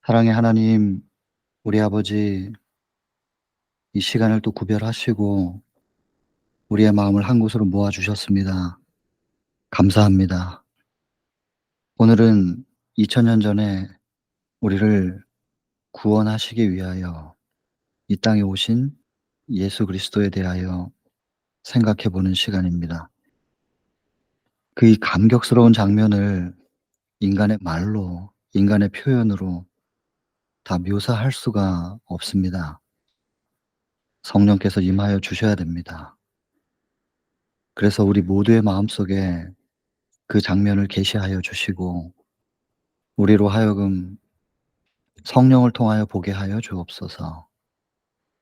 사랑의 하나님, 우리 아버지, 이 시간을 또 구별하시고 우리의 마음을 한 곳으로 모아 주셨습니다. 감사합니다. 오늘은 2000년 전에 우리를 구원하시기 위하여 이 땅에 오신 예수 그리스도에 대하여 생각해 보는 시간입니다. 그 이 감격스러운 장면을 인간의 말로, 인간의 표현으로 다 묘사할 수가 없습니다. 성령께서 임하여 주셔야 됩니다. 그래서 우리 모두의 마음속에 그 장면을 계시하여 주시고 우리로 하여금 성령을 통하여 보게 하여 주옵소서.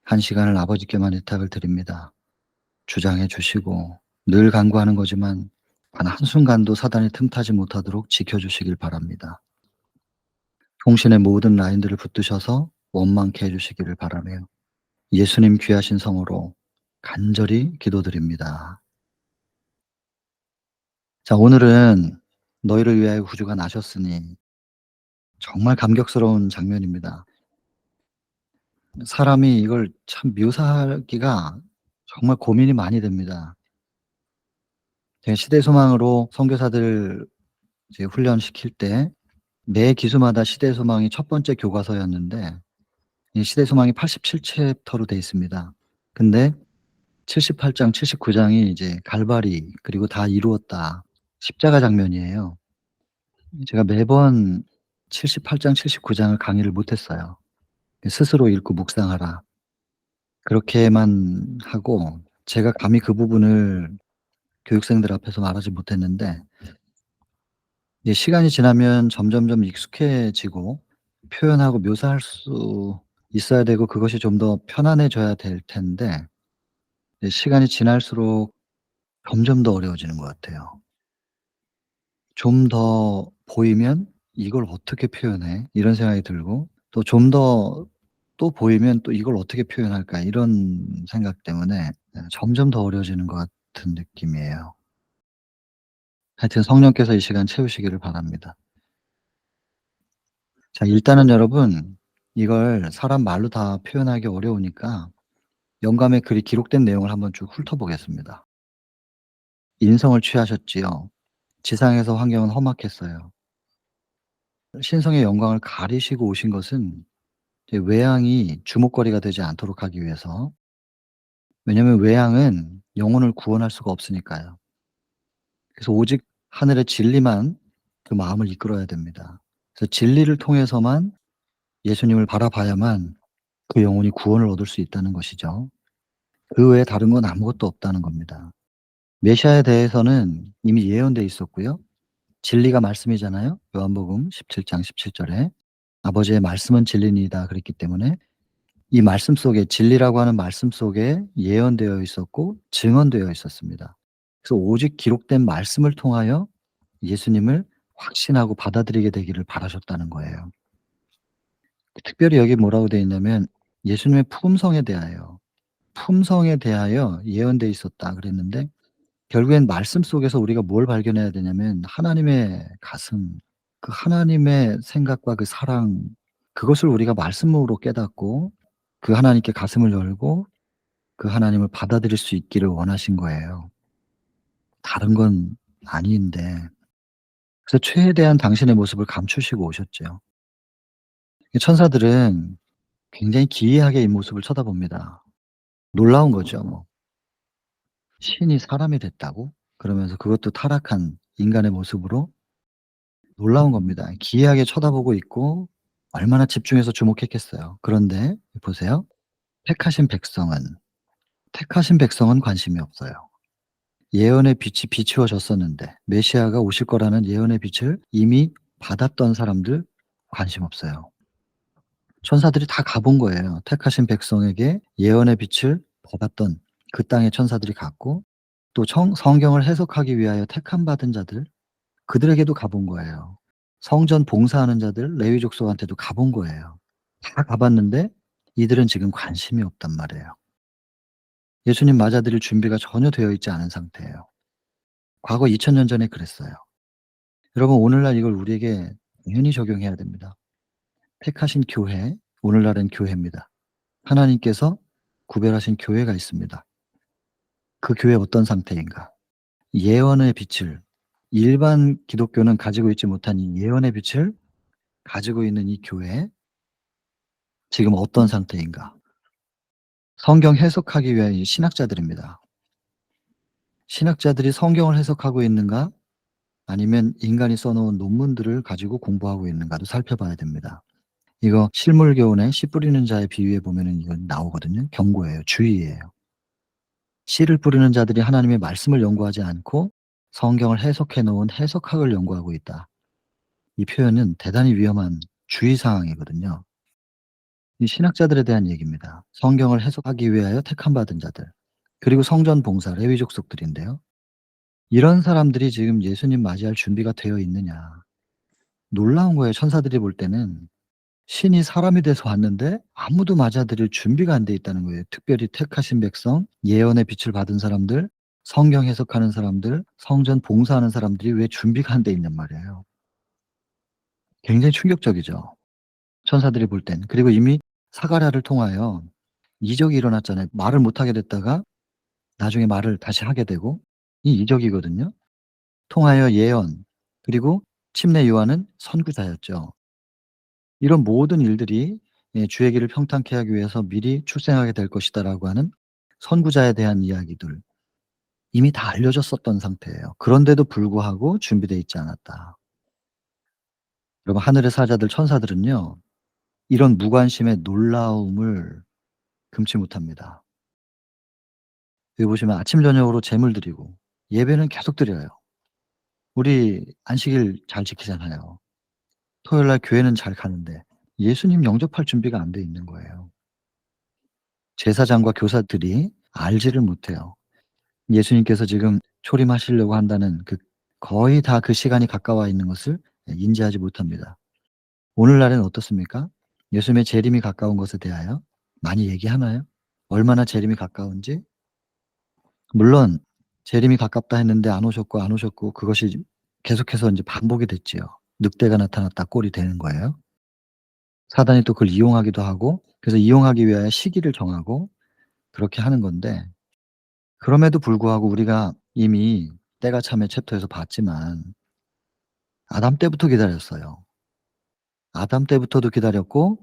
한 시간을 아버지께만 의탁을 드립니다. 주장해 주시고 늘 간구하는 거지만 단 한순간도 사단이 틈타지 못하도록 지켜 주시길 바랍니다. 통신의 모든 라인들을 붙드셔서 원만케 해 주시기를 바라며 예수님 귀하신 성으로 간절히 기도드립니다. 자, 오늘은 너희를 위하여 구주가 나셨으니 정말 감격스러운 장면입니다. 사람이 이걸 참 묘사하기가 정말 고민이 많이 됩니다. 제가 시대 소망으로 선교사들 이제 훈련시킬 때 매 기수마다 시대 소망이 첫 번째 교과서였는데 이 시대 소망이 87 챕터로 돼 있습니다. 근데 78 장, 79 장이 이제 갈바리 그리고 다 이루었다. 십자가 장면이에요. 제가 매번 78 장, 79 장을 강의를 못 했어요. 스스로 읽고 묵상하라. 그렇게만 하고 제가 감히 그 부분을 교육생들 앞에서 말하지 못했는데 이제 시간이 지나면 점점점 익숙해지고 표현하고 묘사할 수 있어야 되고 그것이 좀 더 편안해져야 될 텐데 이제 시간이 지날수록 점점 더 어려워지는 것 같아요. 좀 더 보이면 '이걸 어떻게 표현해?' 이런 생각이 들고 또 좀 더 또 보이면 '또 이걸 어떻게 표현할까?' 이런 생각 때문에 점점 더 어려워지는 것 같은 느낌이에요. 하여튼 성령께서 이 시간 채우시기를 바랍니다. 자, 일단은 여러분 이걸 사람 말로 다 표현하기 어려우니까 영감의 글이 기록된 내용을 한번 쭉 훑어보겠습니다. 인성을 취하셨지요. 지상에서 환경은 험악했어요. 신성의 영광을 가리시고 오신 것은 이제 외양이 주목거리가 되지 않도록 하기 위해서. 왜냐하면 외양은 영혼을 구원할 수가 없으니까요. 그래서 오직 하늘의 진리만 그 마음을 이끌어야 됩니다. 그래서 진리를 통해서만 예수님을 바라봐야만 그 영혼이 구원을 얻을 수 있다는 것이죠. 그 외에 다른 건 아무것도 없다는 겁니다. 메시아에 대해서는 이미 예언돼 있었고요. 진리가 말씀이잖아요. 요한복음 17장 17 절에 "아버지의 말씀은 진리니이다." 그랬기 때문에 이 말씀 속에 진리라고 하는 말씀 속에 예언되어 있었고 증언되어 있었습니다. 그래서 오직 기록된 말씀을 통하여 예수님을 확신하고 받아들이게 되기를 바라셨다는 거예요. 특별히 여기 뭐라고 되어 있냐면 예수님의 품성에 대하여, 품성에 대하여 예언돼 있었다 그랬는데 결국엔 말씀 속에서 우리가 뭘 발견해야 되냐면 하나님의 가슴, 그 하나님의 생각과 그 사랑, 그것을 우리가 말씀으로 깨닫고 그 하나님께 가슴을 열고 그 하나님을 받아들일 수 있기를 원하신 거예요. 다른 건 아닌데. 그래서 최대한 당신의 모습을 감추시고 오셨죠. 이 천사들은 굉장히 기이하게 이 모습을 쳐다봅니다. 놀라운 거죠 뭐. '신이 사람이 됐다고?' 그러면서 그것도 타락한 인간의 모습으로 놀라운 겁니다. 기이하게 쳐다보고 있고 얼마나 집중해서 주목했겠어요. 그런데 보세요. 택하신 백성은, 택하신 백성은 관심이 없어요. 예언의 빛이 비추어졌었는데 메시아가 오실 거라는 예언의 빛을 이미 받았던 사람들 관심 없어요. 천사들이 다 가본 거예요. 택하신 백성에게 예언의 빛을 받았던 그 땅의 천사들이 갔고 또 청 성경을 해석하기 위하여 택함 받은 자들 그들에게도 가본 거예요. 성전 봉사하는 자들 레위 족속한테도 가본 거예요. 다 가 봤는데 이들은 지금 관심이 없단 말이에요. 예수님 맞아들일 준비가 전혀 되어 있지 않은 상태예요. 과거 2000년 전에 그랬어요. 여러분 오늘날 이걸 우리에게 당연히 적용해야 됩니다. 택하신 교회, 오늘날은 교회입니다. 하나님께서 구별하신 교회가 있습니다. 그 교회 어떤 상태인가? 예언의 빛을, 일반 기독교는 가지고 있지 못한 이 예언의 빛을 가지고 있는 이 교회, 지금 어떤 상태인가? 성경 해석하기 위한 이 신학자들입니다. 신학자들이 성경을 해석하고 있는가? 아니면 인간이 써 놓은 논문들을 가지고 공부하고 있는가도 살펴봐야 됩니다. 이거 실물교훈에 씨 뿌리는 자의 비유에 보면은 이건 나오거든요. 경고예요. 주의예요. 씨를 뿌리는 자들이 하나님의 말씀을 연구하지 않고 성경을 해석해 놓은 해석학을 연구하고 있다. 이 표현은 대단히 위험한 주의 사항이거든요. 이 신학자들에 대한 얘기입니다. 성경을 해석하기 위하여 택함 받은 자들, 그리고 성전 봉사, 레위 족속들인데요. 이런 사람들이 지금 예수님 맞이할 준비가 되어 있느냐. 놀라운 거예요. 천사들이 볼 때는 신이 사람이 돼서 왔는데 아무도 맞아들일 준비가 안 돼 있다는 거예요. 특별히 택하신 백성, 예언의 빛을 받은 사람들, 성경 해석하는 사람들, 성전 봉사하는 사람들이 왜 준비가 안 돼 있냔 말이에요. 굉장히 충격적이죠. 천사들이 볼 땐. 그리고 이미 사가랴를 통하여 이적이 일어났잖아요. 말을 못하게 됐다가 나중에 말을 다시 하게 되고, 이 이적이거든요. 통하여 예언, 그리고 침례 요한은 선구자였죠. 이런 모든 일들이 예 주의 길을 평탄케 하기 위해서 미리 출생하게 될 것이다라고 하는 선구자에 대한 이야기들, 이미 다 알려졌었던 상태예요. 그런데도 불구하고 준비되어 있지 않았다. 여러분, 하늘의 사자들 천사들은요, 이런 무관심의 놀라움을 금치 못합니다. 여기 보시면 아침 저녁으로 제물 드리고 예배는 계속 드려요. 우리 안식일 잘 지키잖아요. 토요일 날 교회는 잘 가는데 예수님 영접할 준비가 안 돼 있는 거예요. 제사장과 교사들이 알지를 못해요. 예수님께서 지금 초림하시려고 한다는 그 거의 다 그 시간이 가까워 있는 것을 인지하지 못합니다. 오늘날은 어떻습니까? 예수님의 재림이 가까운 것에 대하여 많이 얘기하나요? 얼마나 재림이 가까운지? 물론 재림이 가깝다 했는데 안 오셨고, 안 오셨고, 그것이 계속해서 인제 반복이 됐지요. 늑대가 나타났다 꼴이 되는 거예요. 사단이 또 그걸 이용하기도 하고, 그래서 이용하기 위하여 시기를 정하고 그렇게 하는 건데, 그럼에도 불구하고 우리가 이미 때가 참의 챕터에서 봤지만 아담 때부터 기다렸어요. 아담 때부터도 기다렸고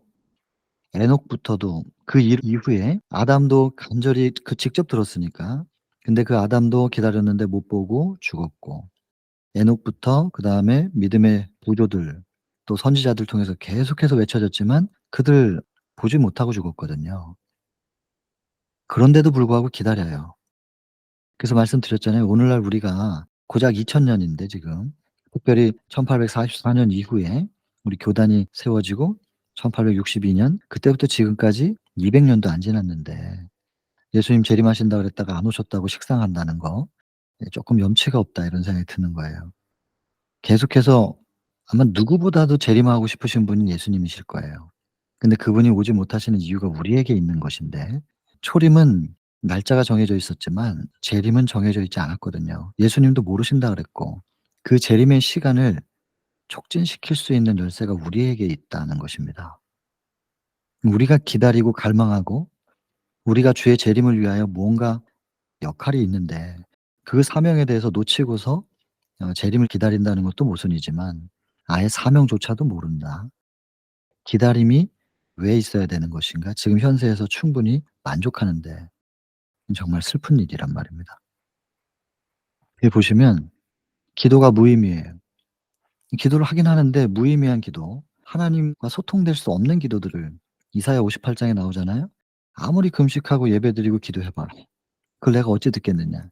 에녹부터도 그 이후에 아담도 간절히 그 직접 들었으니까. 근데 그 아담도 기다렸는데 못 보고 죽었고, 에녹부터 그다음에 믿음의 보조들, 또 선지자들 통해서 계속해서 외쳐졌지만 그들 보지 못하고 죽었거든요. 그런데도 불구하고 기다려요. 그래서 말씀드렸잖아요. 오늘날 우리가 고작 2000 년인데 지금 특별히 1844년 이후에 우리 교단이 세워지고 1862년 그때부터 지금까지 200 년도 안 지났는데 예수님 재림하신다 그랬다가 안 오셨다고 식상한다는 거, 예 쪼끔 '염치가 없다.' 이런 생각이 드는 거예요. 계속해서 아마 누구보다도 재림하고 싶으신 분이 예수님이실 거예요. 근데 그분이 오지 못하시는 이유가 우리에게 있는 것인데, 초림은 날짜가 정해져 있었지만 재림은 정해져 있지 않았거든요. 예수님도 모르신다 그랬고, 그 재림의 시간을 촉진시킬 수 있는 열쇠가 우리에게 있다는 것입니다. 우리가 기다리고 갈망하고 우리가 주의 재림을 위하여 뭔가 역할이 있는데 그 사명에 대해서 놓치고서 재림을 기다린다는 것도 모순이지만 아예 사명조차도 모른다. 기다림이 왜 있어야 되는 것인가? 지금 현세에서 충분히 만족하는데 정말 슬픈 일이란 말입니다. 여기 보시면 기도가 무의미해요. 기도를 하긴 하는데 무의미한 기도, 하나님과 소통될 수 없는 기도들을, 이사야 58 장에 나오잖아요. 아무리 금식하고 예배드리고 기도해 봐라. 그걸 내가 어찌 듣겠느냐.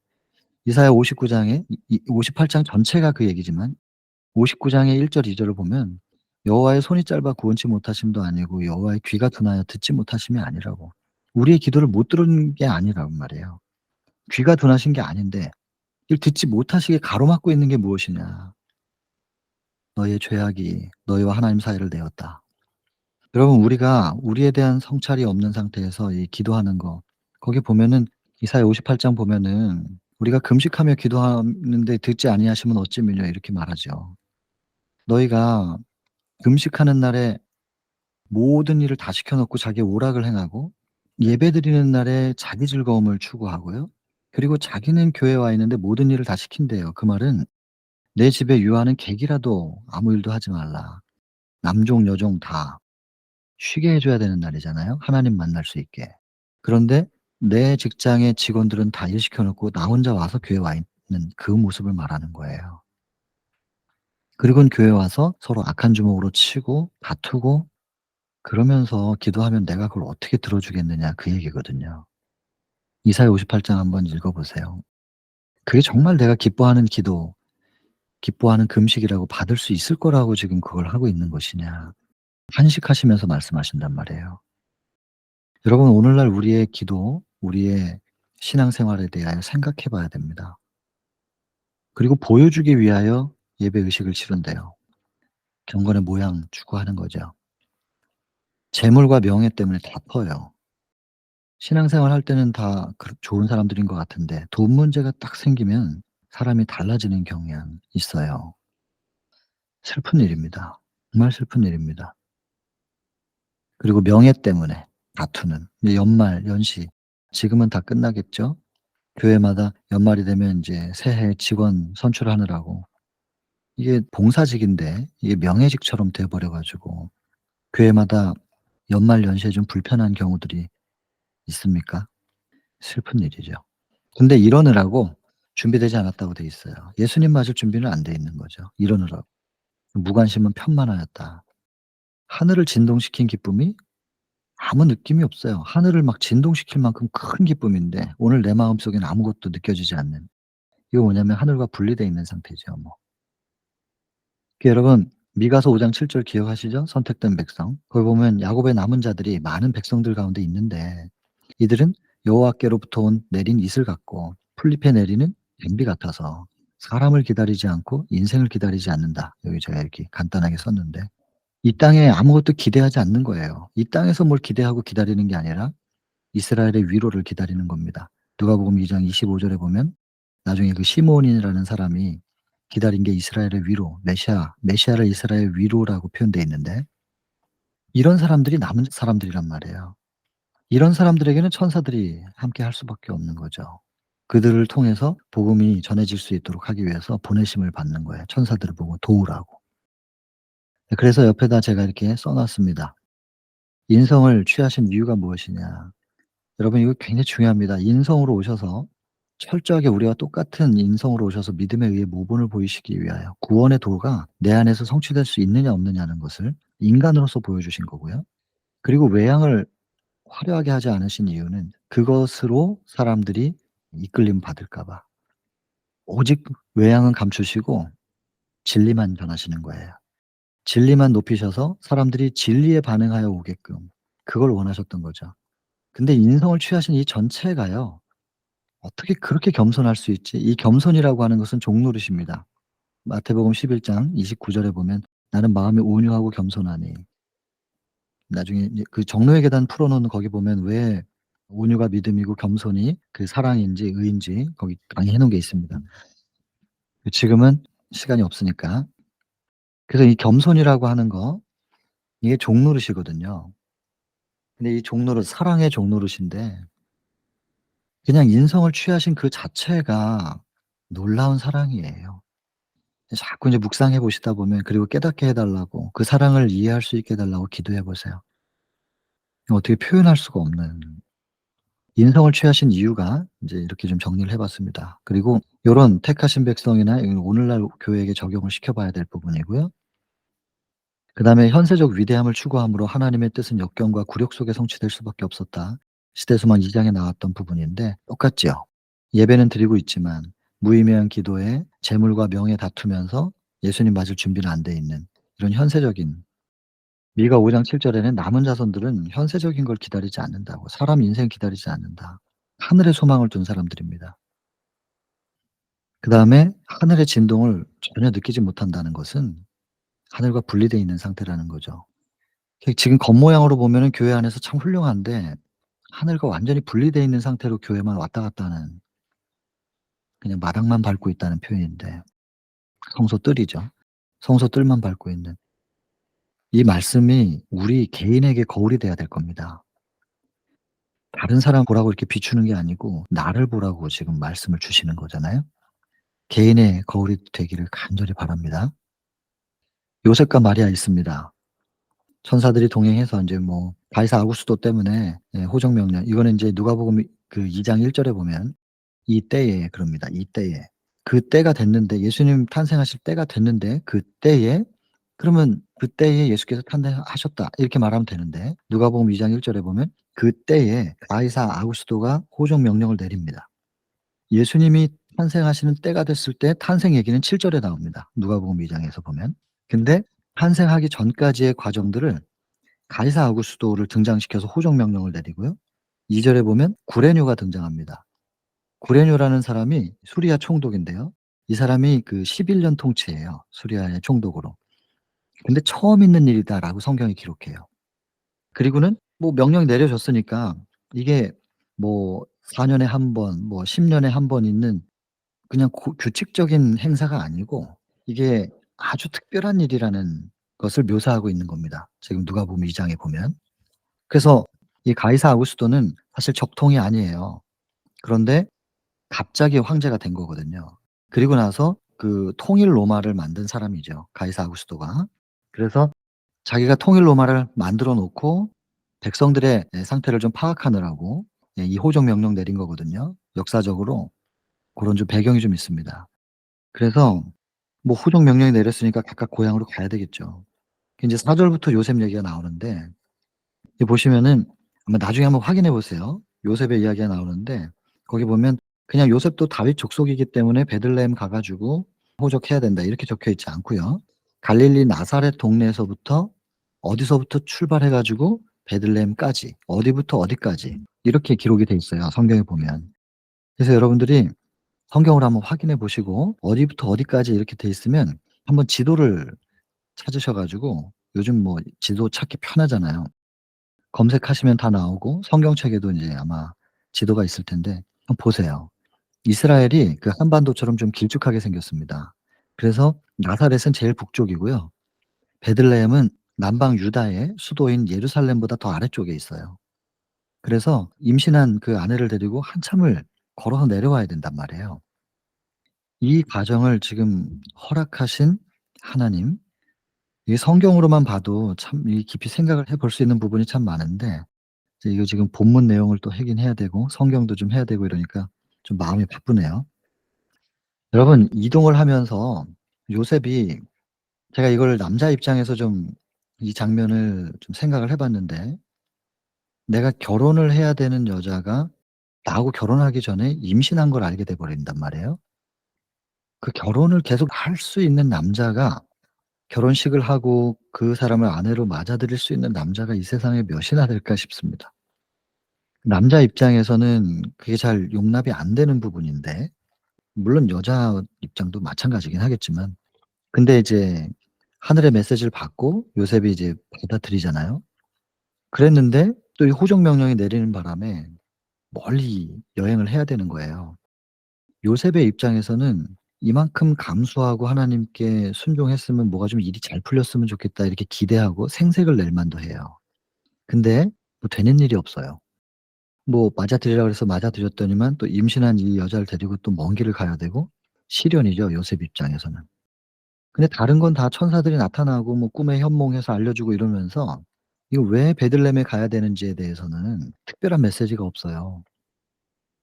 이사야 59 장에 이 58장 전체가 그 얘기지만 59 장의 1 절 2 절을 보면 여호와의 손이 짧아 구원치 못하심도 아니고 여호와의 귀가 둔하여 듣지 못하심이 아니라고. 우리의 기도를 못 들은 게 아니란 말이에요. 귀가 둔하신 게 아닌데 이를 듣지 못하시게 가로막고 있는 게 무엇이냐. 너의 죄악이 너희와 하나님 사이를 내었다. 여러분, 우리가 우리에 대한 성찰이 없는 상태에서 이 기도하는 거, 거기 보면은 이사야 58장 보면은 우리가 금식하며 기도하는데 듣지 아니하시면 어찌미뇨 이렇게 말하죠. 너희가 금식하는 날에 모든 일을 다 시켜 놓고 자기의 오락을 행하고 예배드리는 날에 자기 즐거움을 추구하고요. 그리고 자기는 교회에 와 있는데 모든 일을 다 시킨대요. 그 말은 "내 집에 유하는 객이라도 아무 일도 하지 말라." 남종 여종 다 쉬게 해 줘야 되는 날이잖아요, 하나님 만날 수 있게. 그런데 내 직장의 직원들은 다 일 시켜 놓고 나 혼자 와서 교회에 와 있는 그 모습을 말하는 거예요. 그리고는 교회에 와서 서로 악한 주먹으로 치고 다투고 그러면서 기도하면 내가 그걸 어떻게 들어 주겠느냐 그 얘기거든요. 이사야 58장 한번 읽어 보세요. 그게 정말 내가 기뻐하는 기도, 기뻐하는 금식이라고 받을 수 있을 거라고 지금 그걸 하고 있는 것이냐. 한식하시면서 말씀하신단 말이에요. 여러분 오늘날 우리의 기도, 우리의 신앙생활에 대하여 생각해 봐야 됩니다. 그리고 보여주기 위하여 예배 의식을 치른대요. 경건의 모양 추구하는 거죠. 재물과 명예 때문에 다 터요. 신앙생활 할 때는 다 좋은 사람들인 것 같은데 돈 문제가 딱 생기면 사람이 달라지는 경향이 있어요. 슬픈 일입니다. 정말 슬픈 일입니다. 그리고 명예 때문에 다투는 이제 연말 연시 지금은 다 끝나겠죠. 교회마다 연말이 되면 인제 새해 직원 선출하느라고 이게 봉사직인데 이게 명예직처럼 돼 버려 가지고 교회마다 연말 연시에 좀 불편한 경우들이 있습니까? 슬픈 일이죠. 근데 이러느라고 준비되지 않았다고 돼 있어요. 예수님 맞을 준비는 안 돼 있는 거죠, 이러느라고. 무관심은 편만하였다. 하늘을 진동시킨 기쁨이 아무 느낌이 없어요. 하늘을 막 진동시킬 만큼 큰 기쁨인데 오늘 내 마음속에는 아무것도 느껴지지 않는. 이거 뭐냐면 하늘과 분리돼 있는 상태죠 뭐. 그 여러분 미가서 5장 7절 기억하시죠? 선택된 백성. 거기 보면 야곱의 남은 자들이 많은 백성들 가운데 있는데 이들은 여호와께로부터 온 내린 이슬 같고 풀잎에 내리는 냄비 같아서 사람을 기다리지 않고 인생을 기다리지 않는다. 여기 제가 이렇게 간단하게 썼는데 이 땅에 아무것도 기대하지 않는 거예요. 이 땅에서 뭘 기대하고 기다리는 게 아니라 이스라엘의 위로를 기다리는 겁니다. 누가복음 2장 25 절에 보면 나중에 그 시므온이라는 사람이 기다린 게 이스라엘의 위로, 메시아를 이스라엘의 위로라고 표현되어 있는데 이런 사람들이 남은 사람들이란 말이에요. 이런 사람들에게는 천사들이 함께 할 수밖에 없는 거죠. 그들을 통해서 복음이 전해질 수 있도록 하기 위해서 보내심을 받는 거예요, 천사들을 보고 도우라고. 그래서 옆에다 제가 이렇게 써 놨습니다. 인성을 취하신 이유가 무엇이냐. 여러분 이거 굉장히 중요합니다. 인성으로 오셔서 철저하게 우리와 똑같은 인성으로 오셔서 믿음에 의해 모본을 보이시기 위하여 구원의 도가 내 안에서 성취될 수 있느냐 없느냐는 것을 인간으로서 보여주신 거고요. 그리고 외양을 화려하게 하지 않으신 이유는 그것으로 사람들이 이끌림 받을까 봐. 오직 외양은 감추시고 진리만 전하시는 거예요. 진리만 높이셔서 사람들이 진리에 반응하여 오게끔 그걸 원하셨던 거죠. 근데 인성을 취하신 이 전체가요. 어떻게 그렇게 겸손할 수 있지? 이 겸손이라고 하는 것은 종노릇입니다. 마태복음 11장 29 절에 보면 "나는 마음이 온유하고 겸손하니." 나중에 이제 그 정로의 계단 풀어 놓은 거기 보면 왜 온유가 믿음이고 겸손이 그 사랑인지 의인지 거기 강의해 놓은 게 있습니다. 지금은 시간이 없으니까. 그래서 이 겸손이라고 하는 거 이게 종노릇이거든요. 근데 이 종노릇 사랑의 종노릇인데 그냥 인성을 취하신 그 자체가 놀라운 사랑이에요. 자꾸 인제 묵상해 보시다 보면 그리고 깨닫게 해 달라고 그 사랑을 이해할 수 있게 해 달라고 기도해 보세요. 어떻게 표현할 수가 없는 인성을 취하신 이유가 인제 이렇게 좀 정리를 해 봤습니다. 그리고 요런 택하신 백성이나 이 오늘날 교회에게 적용을 시켜 봐야 될 부분이고요. 그다음에 현세적 위대함을 추구함으로 하나님의 뜻은 역경과 굴욕 속에 성취될 수밖에 없었다. 시대소망 2 장에 나왔던 부분인데 똑같지요. 예배는 드리고 있지만 무의미한 기도에 재물과 명예 다투면서 예수님 맞을 준비는 안 돼 있는 이런 현세적인 미가 5장 7 절에는 남은 자손들은 현세적인 걸 기다리지 않는다고. 사람 인생 기다리지 않는다. 하늘의 소망을 둔 사람들입니다. 그다음에 하늘의 진동을 전혀 느끼지 못한다는 것은 하늘과 분리되어 있는 상태라는 거죠. 지금 겉모양으로 보면은 교회 안에서 참 훌륭한데 하늘과 완전히 분리되어 있는 상태로 교회만 왔다 갔다 하는 그냥 마당만 밟고 있다는 표현인데 성소 뜰이죠. 성소 뜰만 밟고 있는. 이 말씀이 우리 개인에게 거울이 돼야 될 겁니다. 다른 사람 보라고 이렇게 비추는 게 아니고 나를 보라고 지금 말씀을 주시는 거잖아요. 개인의 거울이 되기를 간절히 바랍니다. 요셉과 마리아 있습니다. 천사들이 동행해서 인제 뭐 가이사 아구스도 때문에 호적 명령, 이거는 인제 누가복음 그 2장 1 절에 보면 이때에 그럽니다. 이때에. 그때가 됐는데, 예수님 탄생하실 때가 됐는데 그때에, 그러면 "그때에 예수께서 탄생하셨다." 이렇게 말하면 되는데, 누가복음 2장 1 절에 보면 그때에 가이사 아구스도가 호적 명령을 내립니다. 예수님이 탄생하시는 때가 됐을 때 탄생 얘기는 7 절에 나옵니다, 누가복음 2 장에서 보면. 근데 탄생하기 전까지의 과정들을 가이사 아구스도를 등장시켜서 호적 명령을 내리고요. 2 절에 보면 구레뇨가 등장합니다. 구레뇨라는 사람이 수리아 총독인데요. 이 사람이 그 11년 통치해요, 수리아의 총독으로. 근데 "처음 있는 일이다."라고 성경이 기록해요. 그리고는 뭐 명령이 내려졌으니까 이게 뭐 4 년에 한 번, 뭐 10 년에 한 번 있는 그냥 규칙적인 행사가 아니고 이게 아주 특별한 일이라는 것을 묘사하고 있는 겁니다, 지금 누가복음 2 장에 보면. 그래서 이 가이사 아구스도는 사실 적통이 아니에요. 그런데 갑자기 황제가 된 거거든요. 그리고 나서 그 통일 로마를 만든 사람이죠, 가이사 아구스도가. 그래서 자기가 통일 로마를 만들어 놓고 백성들의 상태를 좀 파악하느라고 이 호적 명령 내린 거거든요. 역사적으로 고런 좀 배경이 좀 있습니다. 그래서 뭐 호적 명령이 내렸으니까 각각 고향으로 가야 되겠죠. 인제 4 절부터 요셉 얘기가 나오는데, 여기 보시면은 아마 나중에 한번 확인해 보세요. 요셉의 이야기가 나오는데 거기 보면 그냥 "요셉도 다윗 족속이기 때문에 베들레헴 가 가지고 호적해야 된다." 이렇게 적혀 있지 않고요. 갈릴리 나사렛 동네에서부터 어디서부터 출발해 가지고 베들레헴까지, 어디부터 어디까지 이렇게 기록이 돼 있어요, 성경에 보면. 그래서 여러분들이 성경을 한번 확인해 보시고 어디부터 어디까지 이렇게 돼 있으면 한번 지도를 찾으셔 가지고, 요즘 뭐 지도 찾기 편하잖아요. 검색하시면 다 나오고 성경책에도 인제 아마 지도가 있을 텐데 한번 보세요. 이스라엘이 그 한반도처럼 좀 길쭉하게 생겼습니다. 그래서 나사렛은 제일 북쪽이고요. 베들레헴은 남방 유다의 수도인 예루살렘보다 더 아래쪽에 있어요. 그래서 임신한 그 아내를 데리고 한참을 걸어서 내려와야 된단 말이에요. 이 과정을 지금 허락하신 하나님, 이게 성경으로만 봐도 참 이 깊이 생각을 해볼 수 있는 부분이 참 많은데, 이제 이거 지금 본문 내용을 또 하긴 해야 되고 성경도 좀 해야 되고 이러니까 좀 마음이 바쁘네요. 여러분, 이동을 하면서 요셉이, 제가 이걸 남자 입장에서 좀 이 장면을 좀 생각을 해 봤는데, 내가 결혼을 해야 되는 여자가 나하고 결혼하기 전에 임신한 걸 알게 돼 버린단 말이에요. 그 결혼을 계속 할 수 있는 남자가, 결혼식을 하고 그 사람을 아내로 맞아들일 수 있는 남자가 이 세상에 몇이나 될까 싶습니다. 남자 입장에서는 그게 잘 용납이 안 되는 부분인데, 물론 여자 입장도 마찬가지긴 하겠지만, 근데 이제 하늘의 메시지를 받고 요셉이 이제 받아들이잖아요. 그랬는데 또 이 호적 명령이 내리는 바람에 멀리 여행을 해야 되는 거예요. 요셉의 입장에서는 '이만큼 감수하고 하나님께 순종했으면 뭐가 좀 일이 잘 풀렸으면 좋겠다.' 이렇게 기대하고 생색을 낼 만도 해요. 근데 뭐 되는 일이 없어요. 뭐 맞아들이라 그래서 맞아들였더니만 또 임신한 이 여자를 데리고 또 먼 길을 가야 되고 시련이죠, 요셉 입장에서는. 근데 다른 건 다 천사들이 나타나고 뭐 꿈에 현몽해서 알려주고 이러면서 이거 왜 베들레헴에 가야 되는지에 대해서는 특별한 메시지가 없어요.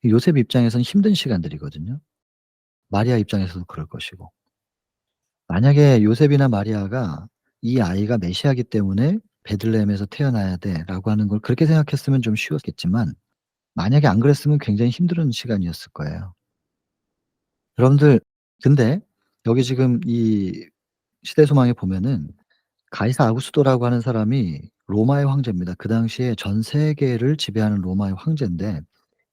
요셉 입장에서는 힘든 시간들이거든요. 마리아 입장에서도 그럴 것이고. 만약에 요셉이나 마리아가 '이 아이가 메시아이기 때문에 베들레헴에서 태어나야 돼.'라고 하는 걸 그렇게 생각했으면 좀 쉬웠겠지만, 만약에 안 그랬으면 굉장히 힘든 시간이었을 거예요. 여러분들, 근데 여기 지금 이 시대소망에 보면은 가이사 아구스도라고 하는 사람이 로마의 황제입니다. 그 당시에 전 세계를 지배하는 로마의 황제인데,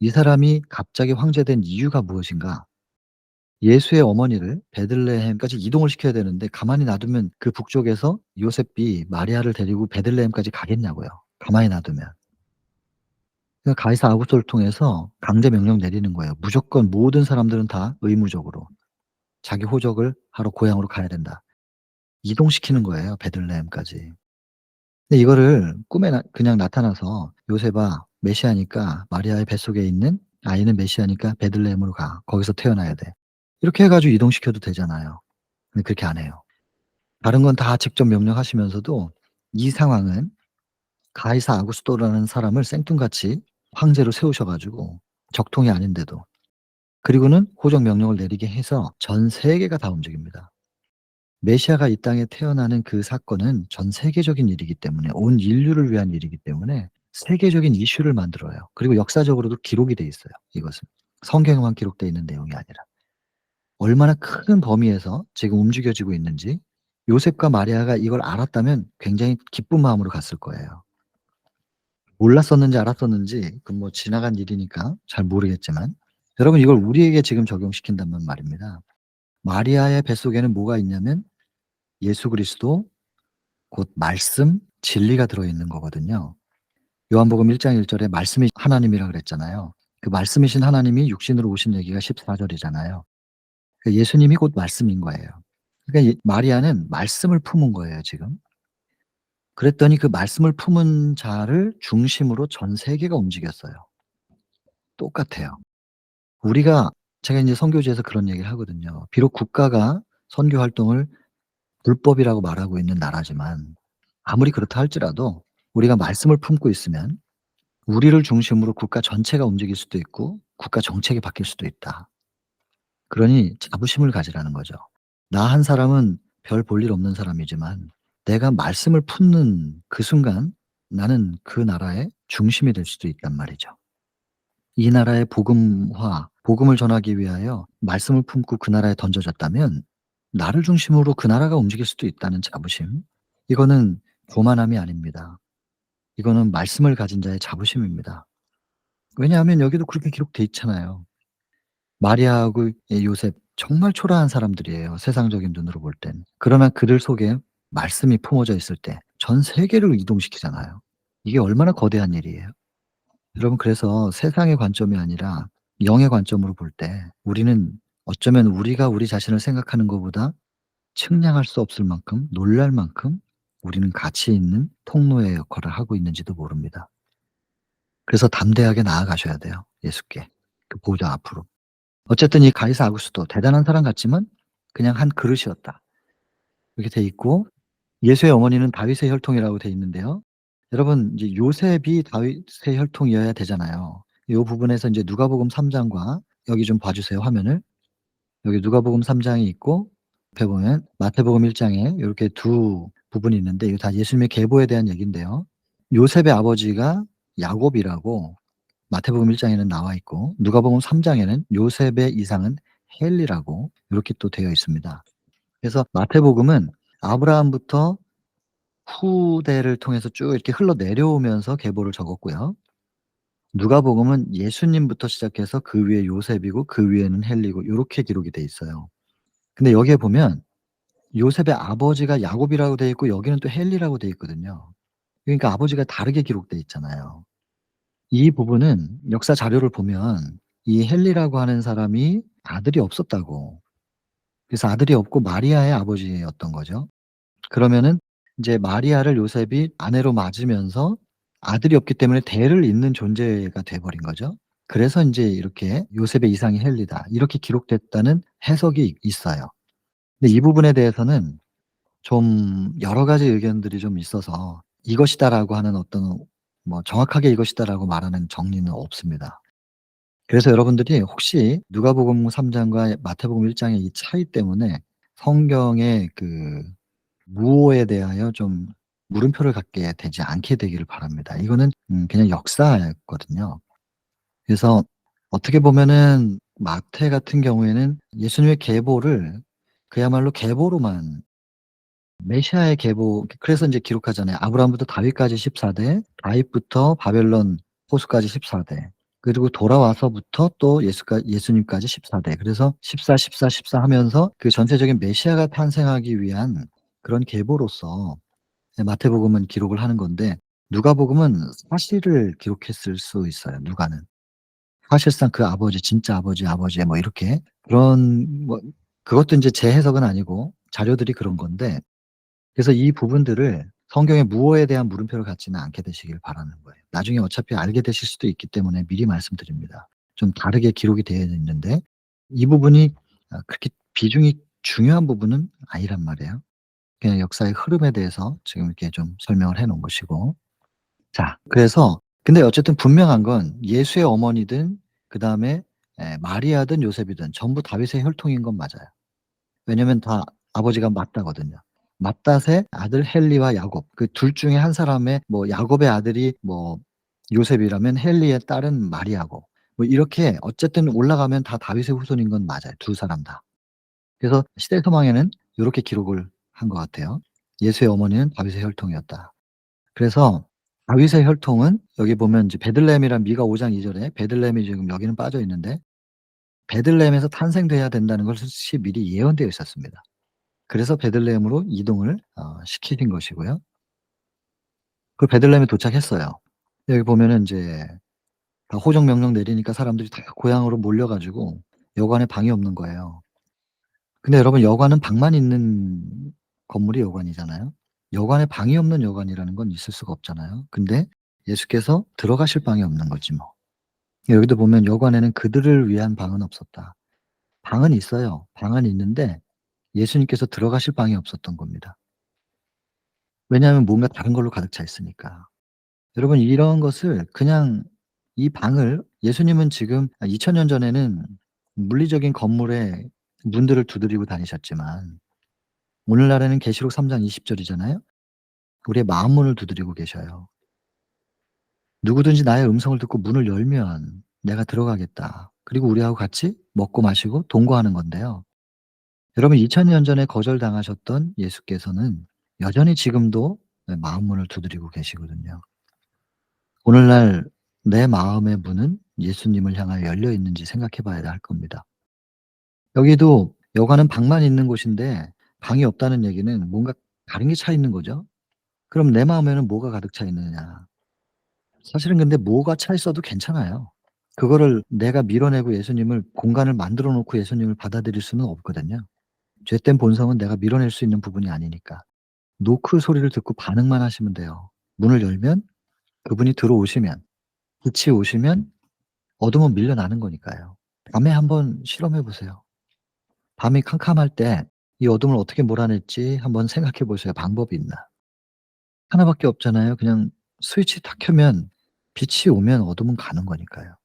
이 사람이 갑자기 황제된 이유가 무엇인가? 예수의 어머니를 베들레헴까지 이동을 시켜야 되는데 가만히 놔두면 그 북쪽에서 요셉이 마리아를 데리고 베들레헴까지 가겠냐고요, 가만히 놔두면. 그러니까 가이사 아구스도를 통해서 강제 명령 내리는 거예요. 무조건 모든 사람들은 다 의무적으로 자기 호적을 하러 고향으로 가야 된다. 이동시키는 거예요, 베들레헴까지. 근데 이거를 꿈에 그냥 나타나서 "요셉아 메시아니까 마리아의 뱃속에 있는 아이는 메시아니까 베들레헴으로 가. 거기서 태어나야 돼." 이렇게 해 가지고 이동시켜도 되잖아요. 근데 그렇게 안 해요. 다른 건 다 직접 명령하시면서도 이 상황은 가이사 아구스토라는 사람을 생뚱같이 황제로 세우셔 가지고 적통이 아닌데도, 그리고는 호적 명령을 내리게 해서 전 세계가 다 움직입니다. 메시아가 이 땅에 태어나는 그 사건은 전 세계적인 일이기 때문에, 온 인류를 위한 일이기 때문에 세계적인 이슈를 만들어요. 그리고 역사적으로도 기록이 돼 있어요, 이것은. 성경에만 기록되어 있는 내용이 아니라. 얼마나 큰 범위에서 지금 움직여지고 있는지 요셉과 마리아가 이걸 알았다면 굉장히 기쁜 마음으로 갔을 거예요. 몰랐었는지 알았었는지 그건 뭐 지나간 일이니까 잘 모르겠지만, 여러분 이걸 우리에게 지금 적용시킨다면 말입니다. 마리아의 뱃속에는 뭐가 있냐면 예수 그리스도, 곧 말씀, 진리가 들어 있는 거거든요. 요한복음 1장 1 절에 말씀이 하나님이라 그랬잖아요. 그 말씀이신 하나님이 육신으로 오신 얘기가 14 절이잖아요. 그 예수님이 곧 말씀인 거예요. 그러니까 이 마리아는 말씀을 품은 거예요, 지금. 그랬더니 그 말씀을 품은 자를 중심으로 전 세계가 움직였어요. 똑같아요. 우리가, 제가 인제 선교지에서 그런 얘기를 하거든요. 비록 국가가 선교 활동을 불법이라고 말하고 있는 나라지만 아무리 그렇다 할지라도 우리가 말씀을 품고 있으면 우리를 중심으로 국가 전체가 움직일 수도 있고 국가 정책이 바뀔 수도 있다. 그러니 자부심을 가지라는 거죠. 나 한 사람은 별 볼 일 없는 사람이지만 내가 말씀을 품는 그 순간 나는 그 나라의 중심이 될 수도 있단 말이죠. 이 나라의 복음화, 복음을 전하기 위하여 말씀을 품고 그 나라에 던져졌다면 나를 중심으로 그 나라가 움직일 수도 있다는 자부심. 이거는 교만함이 아닙니다. 이거는 말씀을 가진 자의 자부심입니다. 왜냐하면 여기도 그렇게 기록돼 있잖아요. 마리아하고 요셉 정말 초라한 사람들이에요, 세상적인 눈으로 볼 땐. 그러나 그들 속에 말씀이 품어져 있을 때 전 세계를 이동시키잖아요. 이게 얼마나 거대한 일이에요. 여러분 그래서 세상의 관점이 아니라 영의 관점으로 볼 때 우리는 어쩌면 우리가 우리 자신을 생각하는 것보다 측량할 수 없을 만큼, 놀랄 만큼 우리는 가치 있는 통로의 역할을 하고 있는지도 모릅니다. 그래서 담대하게 나아가셔야 돼요, 예수께. 그 보좌 앞으로. 어쨌든 이 가이사 아구스도 대단한 사람 같지만 그냥 한 그릇이었다, 이렇게 돼 있고, 예수의 어머니는 다윗의 혈통이라고 돼 있는데요. 여러분 이제 요셉이 다윗의 혈통이어야 되잖아요. 요 부분에서 인제 누가복음 3 장과, 여기 좀 봐 주세요, 화면을. 여기 누가복음 3 장이 있고 옆에 보면 마태복음 1 장에 요렇게 두 부분이 있는데 이거 다 예수님의 계보에 대한 얘기인데요. 요셉의 아버지가 야곱이라고 마태복음 1 장에는 나와 있고, 누가복음 3 장에는 요셉의 이상은 헬리라고 이렇게 또 되어 있습니다. 그래서 마태복음은 아브라함부터 후대를 통해서 쭉 이렇게 흘러내려오면서 계보를 적었고요. 누가복음은 예수님부터 시작해서 그 위에 요셉이고 그 위에는 헬리고 요렇게 기록이 돼 있어요. 근데 여기에 보면 요셉의 아버지가 야곱이라고 돼 있고 여기는 또 헬리라고 돼 있거든요. 그러니까 아버지가 다르게 기록돼 있잖아요. 이 부분은 역사 자료를 보면 이 헬리라고 하는 사람이 아들이 없었다고. 그래서 아들이 없고 마리아의 아버지였던 거죠. 그러면은 인제 마리아를 요셉이 아내로 맞으면서 아들이 없기 때문에 대를 잇는 존재가 돼 버린 거죠. 그래서 인제 이렇게 '요셉의 이상이 헬리다.' 이렇게 기록됐다는 해석이 있어요. 근데 이 부분에 대해서는 좀 여러 가지 의견들이 좀 있어서 '이것이다.'라고 하는 어떤 뭐 '정확하게 이것이다.'라고 말하는 정리는 없습니다. 그래서 여러분들이 혹시 누가복음 3 장과 마태복음 1 장의 이 차이 때문에 성경의 그 무오에 대하여 좀 물음표를 갖게 되지 않게 되기를 바랍니다. 이거는 그냥 역사였거든요. 그래서 어떻게 보면은 마태 같은 경우에는 예수님의 계보를 그야말로 계보로만, 메시아의 계보, 그래서 인제 기록하잖아요. 아브라함부터 다윗까지 14 대, 다윗부터 바벨론 포수까지 14 대, 그리고 돌아와서부터 또 예수님까지 14 대. 그래서 14, 14, 14 하면서 그 전체적인 메시아가 탄생하기 위한 그런 계보로서 마태복음은 기록을 하는 건데, 누가복음은 사실을 기록했을 수 있어요, 누가는. 사실상 그 아버지, 진짜 아버지, 아버지의 뭐 이렇게 그런 뭐, 그것도 인제 제 해석은 아니고 자료들이 그런 건데, 그래서 이 부분들을 성경의 무엇에 대한 물음표를 갖지는 않게 되시길 바라는 거예요. 나중에 어차피 알게 되실 수도 있기 때문에 미리 말씀드립니다. 좀 다르게 기록이 되어 있는데 이 부분이 그렇게 비중이 중요한 부분은 아니란 말이에요. 그냥 역사의 흐름에 대해서 지금 이렇게 좀 설명을 해 놓은 것이고. 자, 그래서 근데 어쨌든 분명한 건 예수의 어머니든 그다음에 마리아든 요셉이든 전부 다윗의 혈통인 건 맞아요. 왜냐면 다 아버지가 맏다거든요. 맏닷의 아들 헬리와 야곱, 그 둘 중에 한 사람의 뭐 야곱의 아들이 뭐 요셉이라면 헬리의 딸은 마리아고, 뭐 이렇게 어쨌든 올라가면 다 다윗의 후손인 건 맞아요, 두 사람 다. 그래서 시대 서망에는 요렇게 기록을 한 것 같아요. 예수의 어머니는 다윗의 혈통이었다. 그래서 다윗의 혈통은 여기 보면 이제 베들레헴이란 미가 5장 2 절에 베들레헴이 지금 여기는 빠져 있는데 베들레헴에서 탄생돼야 된다는 것이 미리 예언되어 있었습니다. 그래서 베들레헴으로 이동을 시키신 것이고요. 그 베들레헴에 도착했어요. 여기 보면은 인제 다 호정 명령 내리니까 사람들이 다 고향으로 몰려 가지고 여관에 방이 없는 거예요. 근데 여러분, 여관은 방만 있는 건물이 여관이잖아요. 여관에 방이 없는 여관이라는 건 있을 수가 없잖아요. 근데 예수께서 들어가실 방이 없는 거지 뭐. 여기도 보면 여관에는 그들을 위한 방은 없었다. 방은 있어요. 방은 있는데 예수님께서 들어가실 방이 없었던 겁니다. 왜냐하면 뭔가 다른 걸로 가득 차 있으니까. 여러분, 이런 것을 그냥 이 방을 예수님은 지금 2000년 전에는 물리적인 건물에 문들을 두드리고 다니셨지만 오늘날에는 계시록 3장 20 절이잖아요. 우리의 마음 문을 두드리고 계셔요. "누구든지 나의 음성을 듣고 문을 열면 내가 들어가겠다." 그리고 우리하고 같이 먹고 마시고 동거하는 건데요. 여러분, 2000년 전에 거절당하셨던 예수께서는 여전히 지금도 마음 문을 두드리고 계시거든요. 오늘날 내 마음의 문은 예수님을 향하여 열려 있는지 생각해 봐야 할 겁니다. 여기도 여관은 방만 있는 곳인데 방이 없다는 얘기는 뭔가 다른 게 차 있는 거죠. 그럼 내 마음에는 뭐가 가득 차 있느냐. 사실은 근데 뭐가 차 있어도 괜찮아요. 그거를 내가 밀어내고 예수님을 공간을 만들어 놓고 예수님을 받아들일 수는 없거든요. 죄된 본성은 내가 밀어낼 수 있는 부분이 아니니까. 노크 소리를 듣고 반응만 하시면 돼요. 문을 열면 그분이 들어오시면, 빛이 오시면 어둠은 밀려나는 거니까요. 밤에 한번 실험해 보세요. 밤이 캄캄할 때 이 어둠을 어떻게 몰아낼지 한번 생각해 보세요. 방법이 있나? 하나 밖에 없잖아요. 그냥 스위치 탁 켜면 빛이 오면 어둠은 가는 거니까요.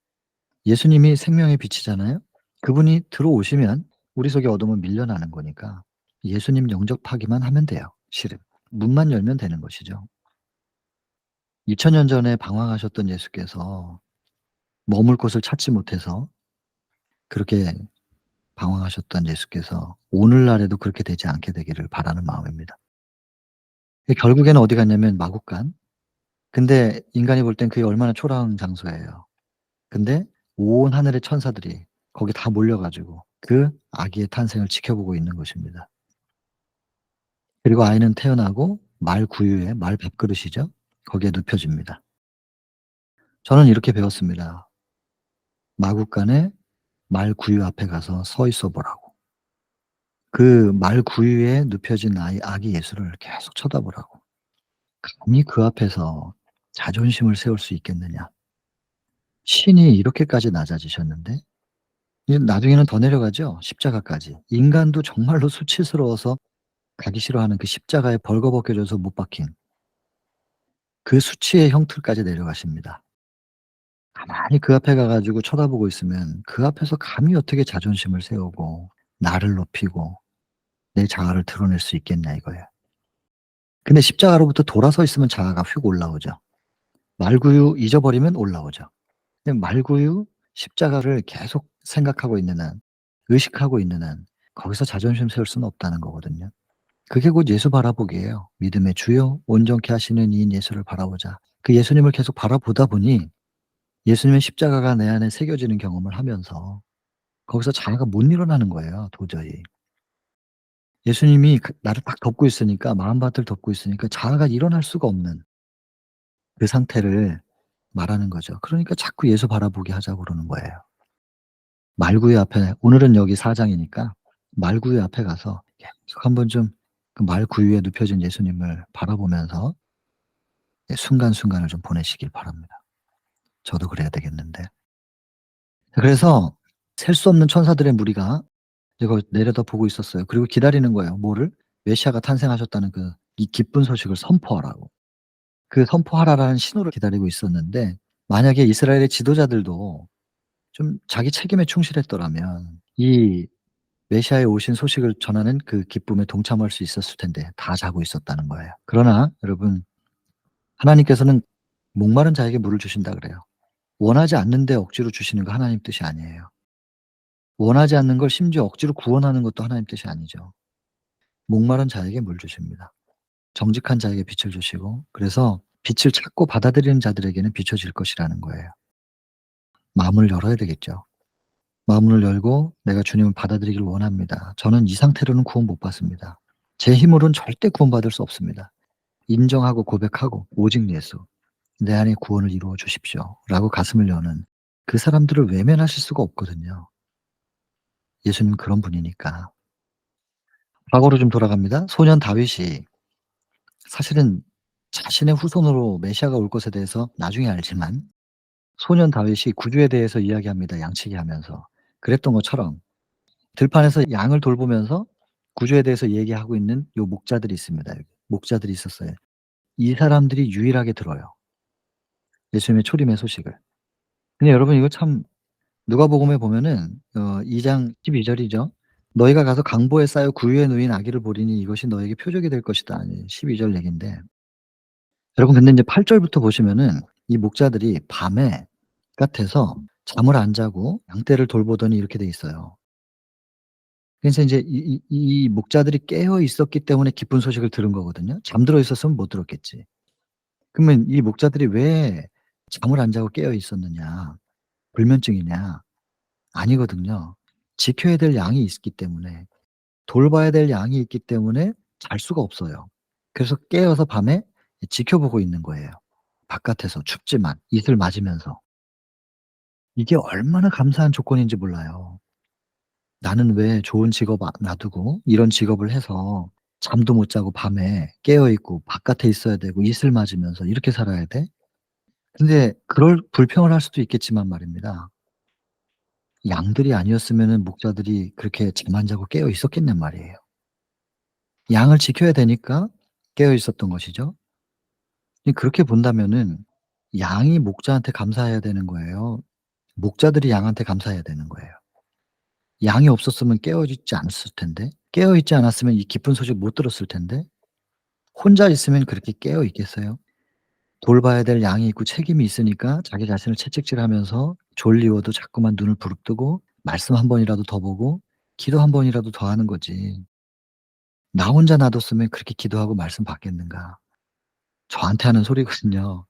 예수님이 생명의 빛이잖아요. 그분이 들어오시면 우리 속의 어둠은 밀려나는 거니까 예수님 영접하기만 하면 돼요, 실은. 문만 열면 되는 것이죠. 2000년 전에 방황하셨던 예수께서 머물 곳을 찾지 못해서 그렇게 방황하셨던 예수께서 오늘날에도 그렇게 되지 않게 되기를 바라는 마음입니다. 결국에는 어디 갔냐면 마국간. 근데 인간이 볼 땐 그게 얼마나 초라한 장소예요. 근데 온 하늘의 천사들이 거기 다 몰려 가지고 그 아기의 탄생을 지켜보고 있는 것입니다. 그리고 아이는 태어나고 말 구유에, 말 밥그릇이죠. 거기에 눕혀집니다. 저는 이렇게 배웠습니다. 마국간에 말 구유 앞에 가서 서 있어 보라고. 그 말 구유에 눕혀진 아기 예수를 계속 쳐다보라고. 감히 그 앞에서 자존심을 세울 수 있겠느냐. 신이 이렇게까지 낮아지셨는데 이제 나중에는 더 내려가죠. 십자가까지. 인간도 정말로 수치스러워서 가기 싫어하는 그 십자가에 벌거벗겨져서 못 박힌 그 수치의 형틀까지 내려가십니다. 가만히 그 앞에 가 가지고 쳐다보고 있으면 그 앞에서 감히 어떻게 자존심을 세우고 나를 높이고 내 자아를 드러낼 수 있겠냐 이거예요. 근데 십자가로부터 돌아서 있으면 자아가 휙 올라오죠. 말구유 잊어버리면 올라오죠. 근데 말구유 십자가를 계속 생각하고 있는 한, 의식하고 있는 한 거기서 자존심 세울 수는 없다는 거거든요. 그게 곧 예수 바라보기예요. 믿음의 주요 온전케 하시는 이인 예수를 바라보자. 그 예수님을 계속 바라보다 보니 예수님의 십자가가 내 안에 새겨지는 경험을 하면서 거기서 자아가 못 일어나는 거예요, 도저히. 예수님이 나를 딱 덮고 있으니까, 마음밭을 덮고 있으니까 자아가 일어날 수가 없는 그 상태를 말하는 거죠. 그러니까 자꾸 예수 바라보게 하자고 그러는 거예요. 말구유 앞에, 오늘은 여기 4 장이니까 말구유 앞에 가서 계속 한번 좀 그 말 구유에 눕혀진 예수님을 바라보면서 순간순간을 좀 보내시길 바랍니다. 저도 그래야 되겠는데. 그래서 셀 수 없는 천사들의 무리가 이걸 내려다보고 있었어요. 그리고 기다리는 거예요. 뭐를? 메시아가 탄생하셨다는 그 이 기쁜 소식을 선포하라고. 그 선포하라라는 신호를 기다리고 있었는데, 만약에 이스라엘의 지도자들도 좀 자기 책임에 충실했더라면 이 메시아의 오신 소식을 전하는 그 기쁨에 동참할 수 있었을 텐데 다 자고 있었다는 거예요. 그러나 여러분, 하나님께서는 목마른 자에게 물을 주신다 그래요. 원하지 않는데 억지로 주시는 거 하나님 뜻이 아니에요. 원하지 않는 걸 심지어 억지로 구원하는 것도 하나님 뜻이 아니죠. 목마른 자에게 물 주십니다. 정직한 자에게 빛을 주시고, 그래서 빛을 찾고 받아들이는 자들에게는 비춰질 것이라는 거예요. 마음을 열어야 되겠죠. 마음을 열고 '내가 주님을 받아들이기를 원합니다. 저는 이 상태로는 구원 못 받습니다. 제 힘으로는 절대 구원받을 수 없습니다. 인정하고 고백하고 오직 예수, 내 안에 구원을 이루어 주십시오.'라고 가슴을 여는 그 사람들을 외면하실 수가 없거든요. 예수님은 그런 분이니까. 과거로 좀 돌아갑니다. 소년 다윗이 사실은 자신의 후손으로 메시아가 올 것에 대해서 나중에 알지만, 소년 다윗이 구주에 대해서 이야기합니다, 양치기 하면서. 그랬던 것처럼 들판에서 양을 돌보면서 구주에 대해서 얘기하고 있는 요 목자들이 있습니다. 여기. 목자들이 있었어요. 이 사람들이 유일하게 들어요, 예수님의 초림의 소식을. 근데 여러분, 이거 참 누가복음에 보면은 2장 12 절이죠. "너희가 가서 강보에 쌓여 구유에 누인 아기를 보리니 이것이 너에게 표적이 될 것이다." 12절 얘긴데, 여러분 근데 인제 8 절부터 보시면은 이 목자들이 밤에 바깥에서 잠을 안 자고 양떼를 돌보더니 이렇게 돼 있어요. 그래서 인제 이 목자들이 깨어 있었기 때문에 기쁜 소식을 들은 거거든요. 잠들어 있었으면 못 들었겠지. 그러면 이 목자들이 왜 잠을 안 자고 깨어 있었느냐? 불면증이냐? 아니거든요. 지켜야 될 양이 있기 때문에, 돌봐야 될 양이 있기 때문에 잘 수가 없어요. 그래서 깨어서 밤에 지켜보고 있는 거예요, 바깥에서 춥지만 이슬 맞으면서. 이게 얼마나 감사한 조건인지 몰라요. 나는 왜 좋은 직업 놔두고 이런 직업을 해서 잠도 못 자고 밤에 깨어 있고 바깥에 있어야 되고 이슬 맞으면서 이렇게 살아야 돼? 근데 그럴 불평을 할 수도 있겠지만 말입니다. 양들이 아니었으면은 목자들이 그렇게 잠 안 자고 깨어 있었겠냔 말이에요. 양을 지켜야 되니까 깨어 있었던 것이죠. 그렇게 본다면은 양이 목자한테 감사해야 되는 거예요, 목자들이 양한테 감사해야 되는 거예요? 양이 없었으면 깨어 있지 않았을 텐데, 깨어 있지 않았으면 이 기쁜 소식 못 들었을 텐데, 혼자 있으면 그렇게 깨어 있겠어요? 돌봐야 될 양이 있고 책임이 있으니까 자기 자신을 채찍질하면서 졸리워도 자꾸만 눈을 부릅뜨고 말씀 한 번이라도 더 보고 기도 한 번이라도 더 하는 거지. 나 혼자 놔뒀으면 그렇게 기도하고 말씀 받겠는가. 저한테 하는 소리거든요.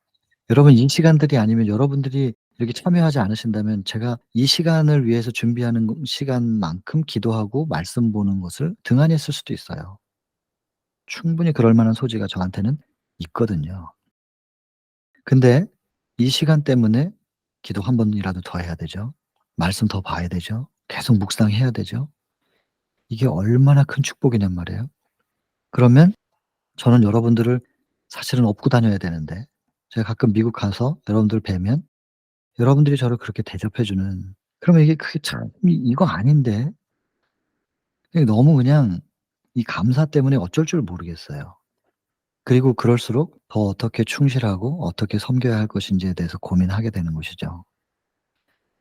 여러분, 이 시간들이 아니면 여러분들이 이렇게 참여하지 않으신다면 제가 이 시간을 위해서 준비하는 시간만큼 기도하고 말씀 보는 것을 등한히 했을 수도 있어요. 충분히 그럴 만한 소지가 저한테는 있거든요. 근데 이 시간 때문에 기도 한 번이라도 더 해야 되죠. 말씀 더 봐야 되죠. 계속 묵상해야 되죠. 이게 얼마나 큰 축복이냔 말이에요. 그러면 저는 여러분들을 사실은 업고 다녀야 되는데, 제가 가끔 미국 가서 여러분들 뵈면 여러분들이 저를 그렇게 대접해 주는, 그러면 이게 그게 참 이거 아닌데, 이게 너무 그냥 이 감사 때문에 어쩔 줄 모르겠어요. 그리고 그럴수록 더 어떻게 충실하고 어떻게 섬겨야 할 것인지에 대해서 고민하게 되는 것이죠.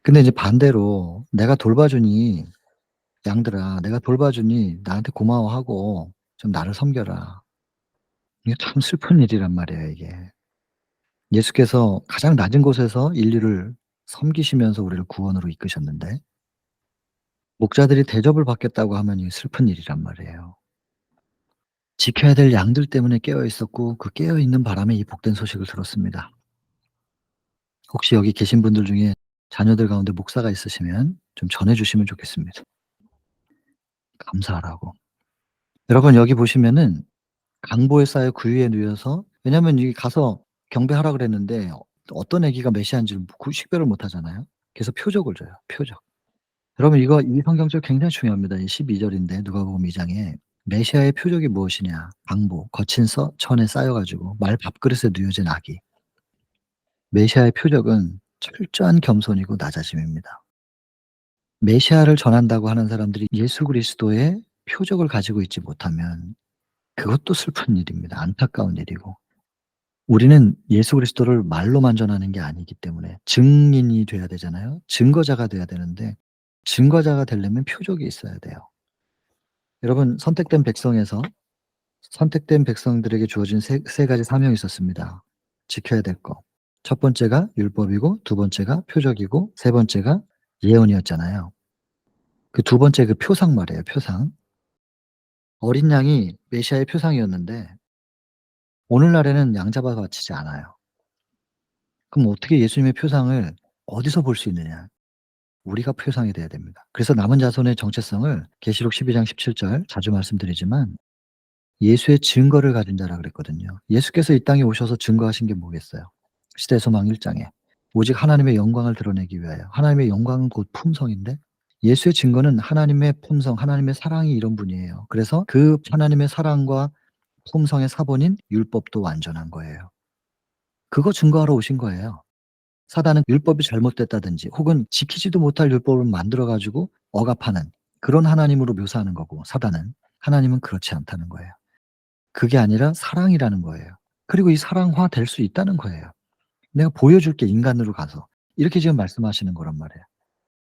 근데 이제 반대로 "내가 돌봐주니 양들아, 내가 돌봐주니 나한테 고마워하고 좀 나를 섬겨라." 이게 참 슬픈 일이란 말이에요, 이게. 예수께서 가장 낮은 곳에서 인류를 섬기시면서 우리를 구원으로 이끄셨는데, 목자들이 대접을 받겠다고 하면 이게 슬픈 일이란 말이에요. 지켜야 될 양들 때문에 깨어 있었고 그 깨어 있는 바람에 이 복된 소식을 들었습니다. 혹시 여기 계신 분들 중에 자녀들 가운데 목사가 있으시면 좀 전해 주시면 좋겠습니다, 감사하라고. 여러분, 여기 보시면은 강보에 쌓여 구유에 누워서, 왜냐면 여기 가서 경배하라 그랬는데 어떤 아기가 메시아인지를 식별을 못 하잖아요. 그래서 표적을 줘요, 표적. 여러분, 이 성경적 굉장히 중요합니다. 이 12 절인데 누가복음 2 장에. 메시아의 표적이 무엇이냐? 강보, 거친 천에 쌓여 가지고 말 밥그릇에 누여진 아기. 메시아의 표적은 철저한 겸손이고 낮아짐입니다. 메시아를 전한다고 하는 사람들이 예수 그리스도의 표적을 가지고 있지 못하면 그것도 슬픈 일입니다. 안타까운 일이고. 우리는 예수 그리스도를 말로만 전하는 게 아니기 때문에 증인이 돼야 되잖아요. 증거자가 돼야 되는데 증거자가 되려면 표적이 있어야 돼요. 여러분, 선택된 백성들에게 주어진 세 가지 사명이 있었습니다. 지켜야 될 거. 첫 번째가 율법이고 두 번째가 표적이고 세 번째가 예언이었잖아요. 그 두 번째 그 표상 말이에요, 표상. 어린 양이 메시아의 표상이었는데 오늘날에는 양잡아 바치지 않아요. 그럼 어떻게 예수님의 표상을 어디서 볼 수 있느냐? 우리가 표상이 돼야 됩니다. 그래서 남은 자손의 정체성을 계시록 12장 17절 자주 말씀드리지만 예수의 증거를 가진 자라 그랬거든요. 예수께서 이 땅에 오셔서 증거하신 게 뭐겠어요? 시대 소망 1장에 오직 하나님의 영광을 드러내기 위하여. 하나님의 영광은 곧 품성인데 예수의 증거는 하나님의 품성, 하나님의 사랑이 이런 분이에요. 그래서 그 하나님의 사랑과 품성의 사본인 율법도 완전한 거예요. 그거 증거하러 오신 거예요. 사단은 율법이 잘못됐다든지 혹은 지키지도 못할 율법을 만들어 가지고 억압하는 그런 하나님으로 묘사하는 거고, 사단은. 하나님은 그렇지 않다는 거예요. 그게 아니라 사랑이라는 거예요. 그리고 이 사랑화 될 수 있다는 거예요. "내가 보여줄게 인간으로 가서." 이렇게 지금 말씀하시는 거란 말이에요.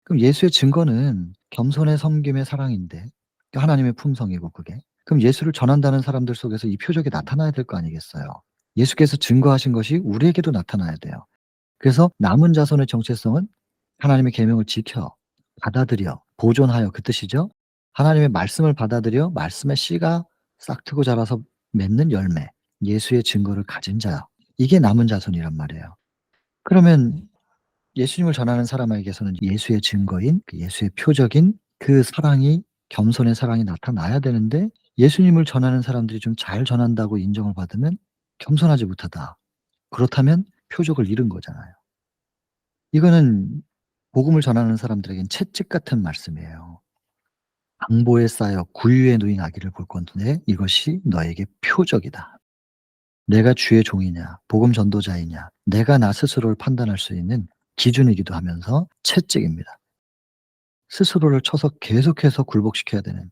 그럼 예수의 증거는 겸손의 섬김의 사랑인데 하나님의 품성이고 그게. 그럼 예수를 전한다는 사람들 속에서 이 표적이 나타나야 될 거 아니겠어요. 예수께서 증거하신 것이 우리에게도 나타나야 돼요. 그래서 남은 자손의 정체성은 하나님의 계명을 지켜 받아들여 보존하여, 그 뜻이죠. 하나님의 말씀을 받아들여 말씀의 씨가 싹트고 자라서 맺는 열매, 예수의 증거를 가진 자. 이게 남은 자손이란 말이에요. 그러면 예수님을 전하는 사람에게서는 예수의 증거인 그 예수의 표적인 그 사랑이, 겸손의 사랑이 나타나야 되는데 예수님을 전하는 사람들이 좀 잘 전한다고 인정을 받으면 겸손하지 못하다. 그렇다면 표적을 잃은 거잖아요. 이거는 복음을 전하는 사람들에겐 채찍 같은 말씀이에요. "강보에 쌓여 구유에 누인 아기를 볼 건데 이것이 너에게 표적이다." 내가 주의 종이냐 복음 전도자이냐, 내가 나 스스로를 판단할 수 있는 기준이기도 하면서 채찍입니다. 스스로를 쳐서 계속해서 굴복시켜야 되는,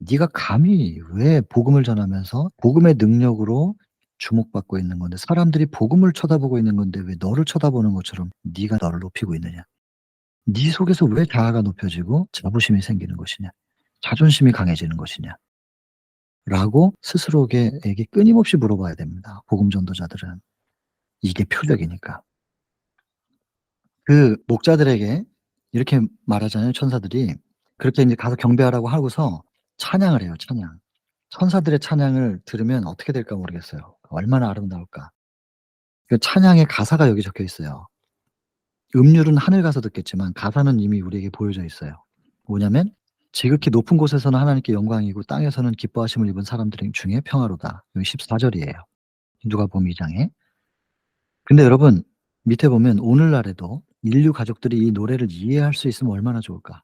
네가 감히 왜 복음을 전하면서 복음의 능력으로 주목받고 있는 건데, 사람들이 복음을 쳐다보고 있는 건데 왜 너를 쳐다보는 것처럼 네가 너를 높이고 있느냐. 네 속에서 왜 자아가 높여지고 자부심이 생기는 것이냐, 자존심이 강해지는 것이냐 라고 스스로에게 끊임없이 물어봐야 됩니다, 복음 전도자들은. 이게 표적이니까. 그 목자들에게 이렇게 말하잖아요, 천사들이. 그렇게 인제 가서 경배하라고 하고서 찬양을 해요, 찬양. 천사들의 찬양을 들으면 어떻게 될까 모르겠어요. 얼마나 아름다울까. 그 찬양의 가사가 여기 적혀 있어요. 음률은 하늘 가서 듣겠지만 가사는 이미 우리에게 보여져 있어요. 뭐냐면 "지극히 높은 곳에서는 하나님께 영광이고 땅에서는 기뻐하심을 입은 사람들 중에 평화로다." 여기 14절이에요. 누가복음 2 장에. 근데 여러분, 밑에 보면 오늘날에도 인류 가족들이 이 노래를 이해할 수 있으면 얼마나 좋을까.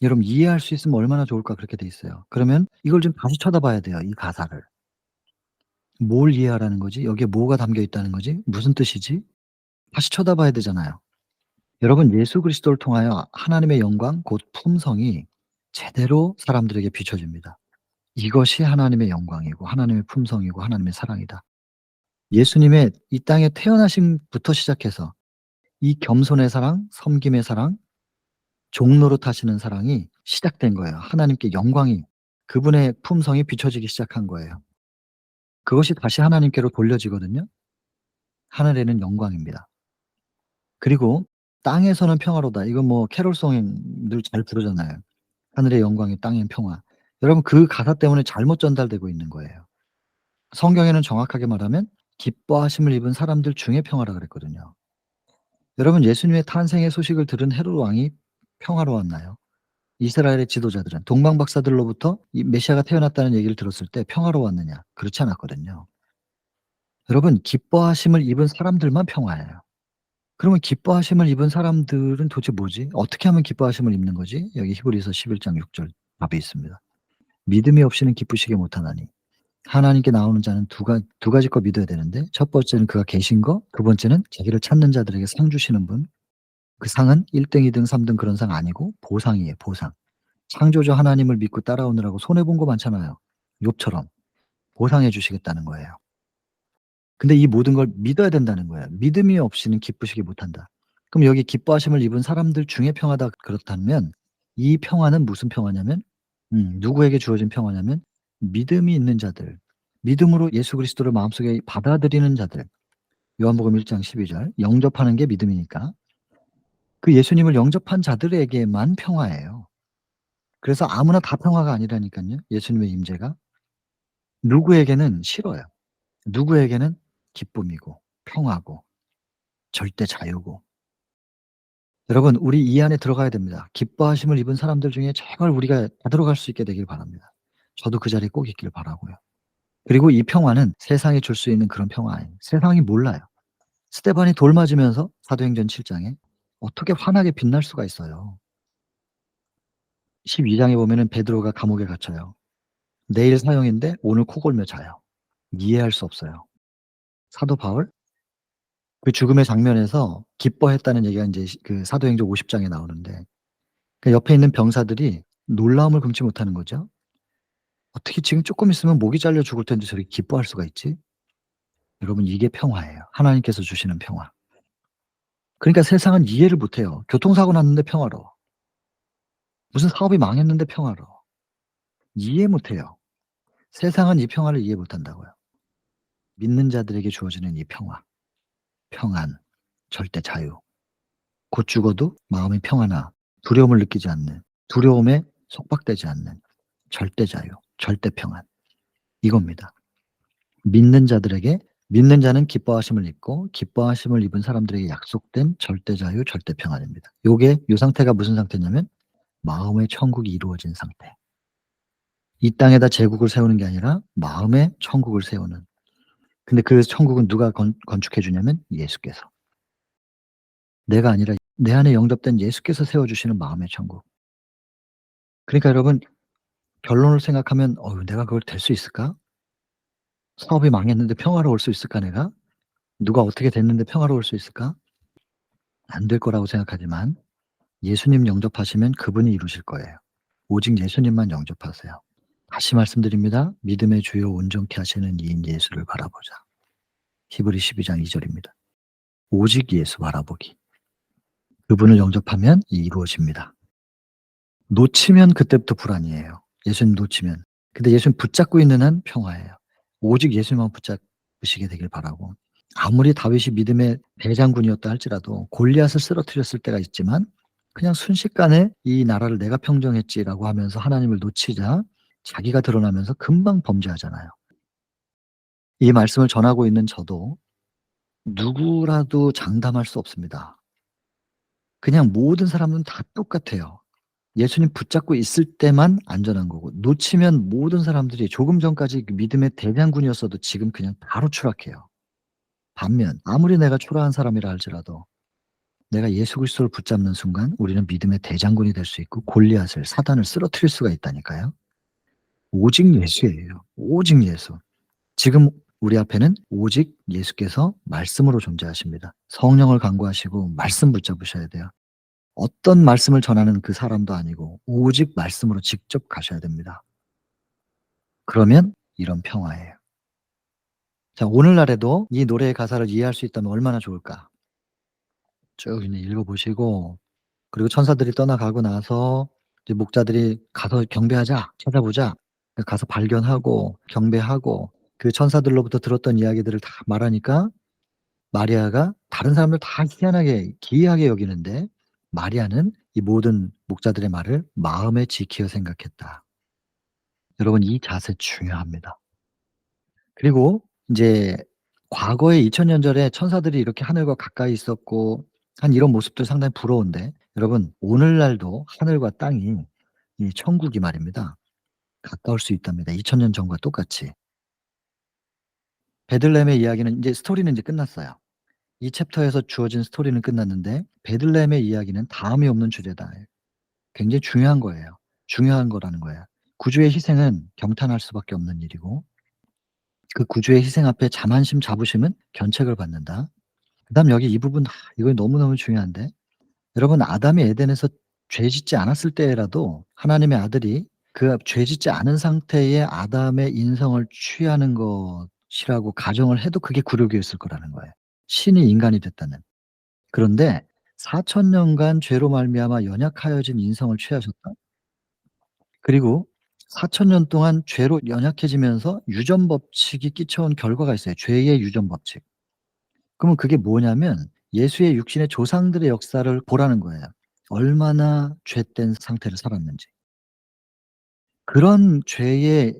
여러분, 이해할 수 있으면 얼마나 좋을까 그렇게 돼 있어요. 그러면 이걸 좀 다시 쳐다봐야 돼요, 이 가사를. 뭘 이해하라는 거지? 여기에 뭐가 담겨 있다는 거지? 무슨 뜻이지? 다시 쳐다봐야 되잖아요. 여러분, 예수 그리스도를 통하여 하나님의 영광 곧 품성이 제대로 사람들에게 비춰집니다. 이것이 하나님의 영광이고 하나님의 품성이고 하나님의 사랑이다. 예수님의 이 땅에 태어나심부터 시작해서 이 겸손의 사랑, 섬김의 사랑, 종노릇하시는 사랑이 시작된 거예요. 하나님께 영광이, 그분의 품성이 비춰지기 시작한 거예요. 그것이 다시 하나님께로 돌려지거든요. 하늘에는 영광입니다. 그리고 "땅에서는 평화로다." 이거 뭐 캐롤송 늘 잘 부르잖아요. "하늘의 영광이 땅엔 평화." 여러분, 그 가사 때문에 잘못 전달되고 있는 거예요. 성경에는 정확하게 말하면 기뻐하심을 입은 사람들 중에 평화라 그랬거든요. 여러분, 예수님의 탄생의 소식을 들은 헤롯 왕이 평화로웠나요? 이스라엘의 지도자들은 동방 박사들로부터 이 메시아가 태어났다는 얘기를 들었을 때 평화로웠느냐? 그렇지 않았거든요. 여러분, 기뻐하심을 입은 사람들만 평화예요. 그러면 기뻐하심을 입은 사람들은 도대체 뭐지? 어떻게 하면 기뻐하심을 입는 거지? 여기 히브리서 11장 6절 답이 있습니다. 믿음이 없이는 기쁘시게 못하나니. 하나님께 나오는 자는 두 가지 거 믿어야 되는데, 첫 번째는 그가 계신 거, 두 번째는 자기를 찾는 자들에게 상 주시는 분. 그 상은 1 등, 2 등, 3등 그런 상 아니고 보상이에요, 보상. 창조주 하나님을 믿고 따라오느라고 손해 본 거 많잖아요. 욥처럼 보상해 주시겠다는 거예요. 근데 이 모든 걸 믿어야 된다는 거예요. 믿음이 없이는 기쁘시게 못한다. 그럼 여기 기뻐하심을 입은 사람들 중에 평화다 그렇다면, 이 평화는 무슨 평화냐면, 누구에게 주어진 평화냐면 믿음이 있는 자들, 믿음으로 예수 그리스도를 마음속에 받아들이는 자들. 요한복음 1장 12절, 영접하는 게 믿음이니까 그 예수님을 영접한 자들에게만 평화예요. 그래서 아무나 다 평화가 아니라니깐요, 예수님의 임재가. 누구에게는 싫어요. 누구에게는 기쁨이고 평화고 절대 자유고. 여러분, 우리 이 안에 들어가야 됩니다. 기뻐하심을 입은 사람들 중에 제발 우리가 다 들어갈 수 있게 되길 바랍니다. 저도 그 자리에 꼭 있기를 바라고요. 그리고 이 평화는 세상이 줄 수 있는 그런 평화 아니에요. 세상이 몰라요. 스데반이 돌 맞으면서 사도행전 7 장에 어떻게 환하게 빛날 수가 있어요. 12 장에 보면은 베드로가 감옥에 갇혀요. 내일 사형인데 오늘 코 골며 자요. 이해할 수 없어요. 사도 바울 그 죽음의 장면에서 기뻐했다는 얘기가 인제 그 사도행전 50 장에 나오는데, 그 옆에 있는 병사들이 놀라움을 금치 못하는 거죠. '어떻게 지금 쪼끔 있으면 목이 잘려 죽을 텐데 저렇게 기뻐할 수가 있지?' 여러분, 이게 평화예요. 하나님께서 주시는 평화. 그러니까 세상은 이해를 못 해요. 교통사고 났는데 평화로워. 무슨 사업이 망했는데 평화로워. 이해 못 해요. 세상은 이 평화를 이해 못 한다고요. 믿는 자들에게 주어지는 이 평화, 평안, 절대 자유. 곧 죽어도 마음이 평안하, 두려움을 느끼지 않는, 두려움에 속박되지 않는 절대 자유, 절대 평안. 이겁니다. 믿는 자들에게, 믿는 자는 기뻐하심을 입고 기뻐하심을 입은 사람들에게 약속된 절대 자유, 절대 평안입니다. 요게, 요 상태가 무슨 상태냐면 마음의 천국이 이루어진 상태. 이 땅에다 제국을 세우는 게 아니라 마음의 천국을 세우는. 근데 그 천국은 누가 건축해 주냐면 예수께서. 내가 아니라 내 안에 영접된 예수께서 세워 주시는 마음의 천국. 그러니까 여러분, 결론을 생각하면 '내가 그걸 될 수 있을까? 사업이 망했는데 평화로울 수 있을까 내가? 누가 어떻게 됐는데 평화로울 수 있을까?' 안 될 거라고 생각하지만 예수님 영접하시면 그분이 이루실 거예요. 오직 예수님만 영접하세요. 다시 말씀드립니다. 믿음의 주요 온전케 하시는 이인 예수를 바라보자. 히브리 12장 2 절입니다. 오직 예수 바라보기. 그분을 영접하면 이루어집니다. 놓치면 그때부터 불안이에요. 예수님 놓치면. 근데 예수님 붙잡고 있는 한 평화예요. 오직 예수님만 붙잡으시게 되길 바라고. 아무리 다윗이 믿음의 대장군이었다 할지라도 골리앗을 쓰러뜨렸을 때가 있지만 그냥 순식간에 '이 나라를 내가 평정했지.'라고 하면서 하나님을 놓치자 자기가 드러나면서 금방 범죄하잖아요. 이 말씀을 전하고 있는 저도 누구라도 장담할 수 없습니다. 그냥 모든 사람은 다 똑같아요. 예수님 붙잡고 있을 때만 안전한 거고, 놓치면 모든 사람들이 조금 전까지 그 믿음의 대장군이었어도 지금 그냥 바로 추락해요. 반면 아무리 내가 초라한 사람이라 할지라도 내가 예수 그리스도를 붙잡는 순간 우리는 믿음의 대장군이 될 수 있고 골리앗을, 사단을 쓰러뜨릴 수가 있다니까요. 오직 예수예요. 오직 예수. 지금 우리 앞에는 오직 예수께서 말씀으로 존재하십니다. 성령을 간구하시고 말씀 붙잡으셔야 돼요. 어떤 말씀을 전하는 그 사람도 아니고 오직 말씀으로 직접 가셔야 됩니다. 그러면 이런 평화예요. 자, 오늘날에도 이 노래의 가사를 이해할 수 있다면 얼마나 좋을까? 쭉 이제 읽어 보시고, 그리고 천사들이 떠나가고 나서 이제 목자들이 "가서 경배하자. 찾아보자." 가서 발견하고 경배하고 그 천사들로부터 들었던 이야기들을 다 말하니까 마리아가 다른 사람들 다 희한하게 기이하게 여기는데 마리아는 이 모든 목자들의 말을 마음에 지키어 생각했다. 여러분, 이 자세 중요합니다. 그리고 인제 과거에 2000년 전에 천사들이 이렇게 하늘과 가까이 있었고 한 이런 모습들 상당히 부러운데, 여러분 오늘날도 하늘과 땅이, 이 천국이 말입니다, 가까울 수 있답니다. 2000년 전과 똑같이. 베들레헴의 이야기는 인제 스토리는 인제 끝났어요. 이 챕터에서 주어진 스토리는 끝났는데 베들레헴의 이야기는 다음이 없는 주제다. 굉장히 중요한 거예요. 중요한 거라는 거예요. 구주의 희생은 경탄할 수밖에 없는 일이고 그 구주의 희생 앞에 자만심 자부심은 견책을 받는다. 그다음 여기 이 부분 이거 너무너무 중요한데 여러분 아담이 에덴에서 죄 짓지 않았을 때라도 하나님의 아들이 그 죄 짓지 않은 상태의 아담의 인성을 취하는 것이라고 가정을 해도 그게 굴욕이었을 거라는 거예요. 신이 인간이 됐다는. 그런데 4천 년간 죄로 말미암아 연약하여진 인성을 취하셨다. 그리고 4천 년 동안 죄로 연약해지면서 유전 법칙이 끼쳐온 결과가 있어요. 죄의 유전 법칙. 그러면 그게 뭐냐면 예수의 육신의 조상들의 역사를 보라는 거예요. 얼마나 죄된 상태를 살았는지. 그런 죄의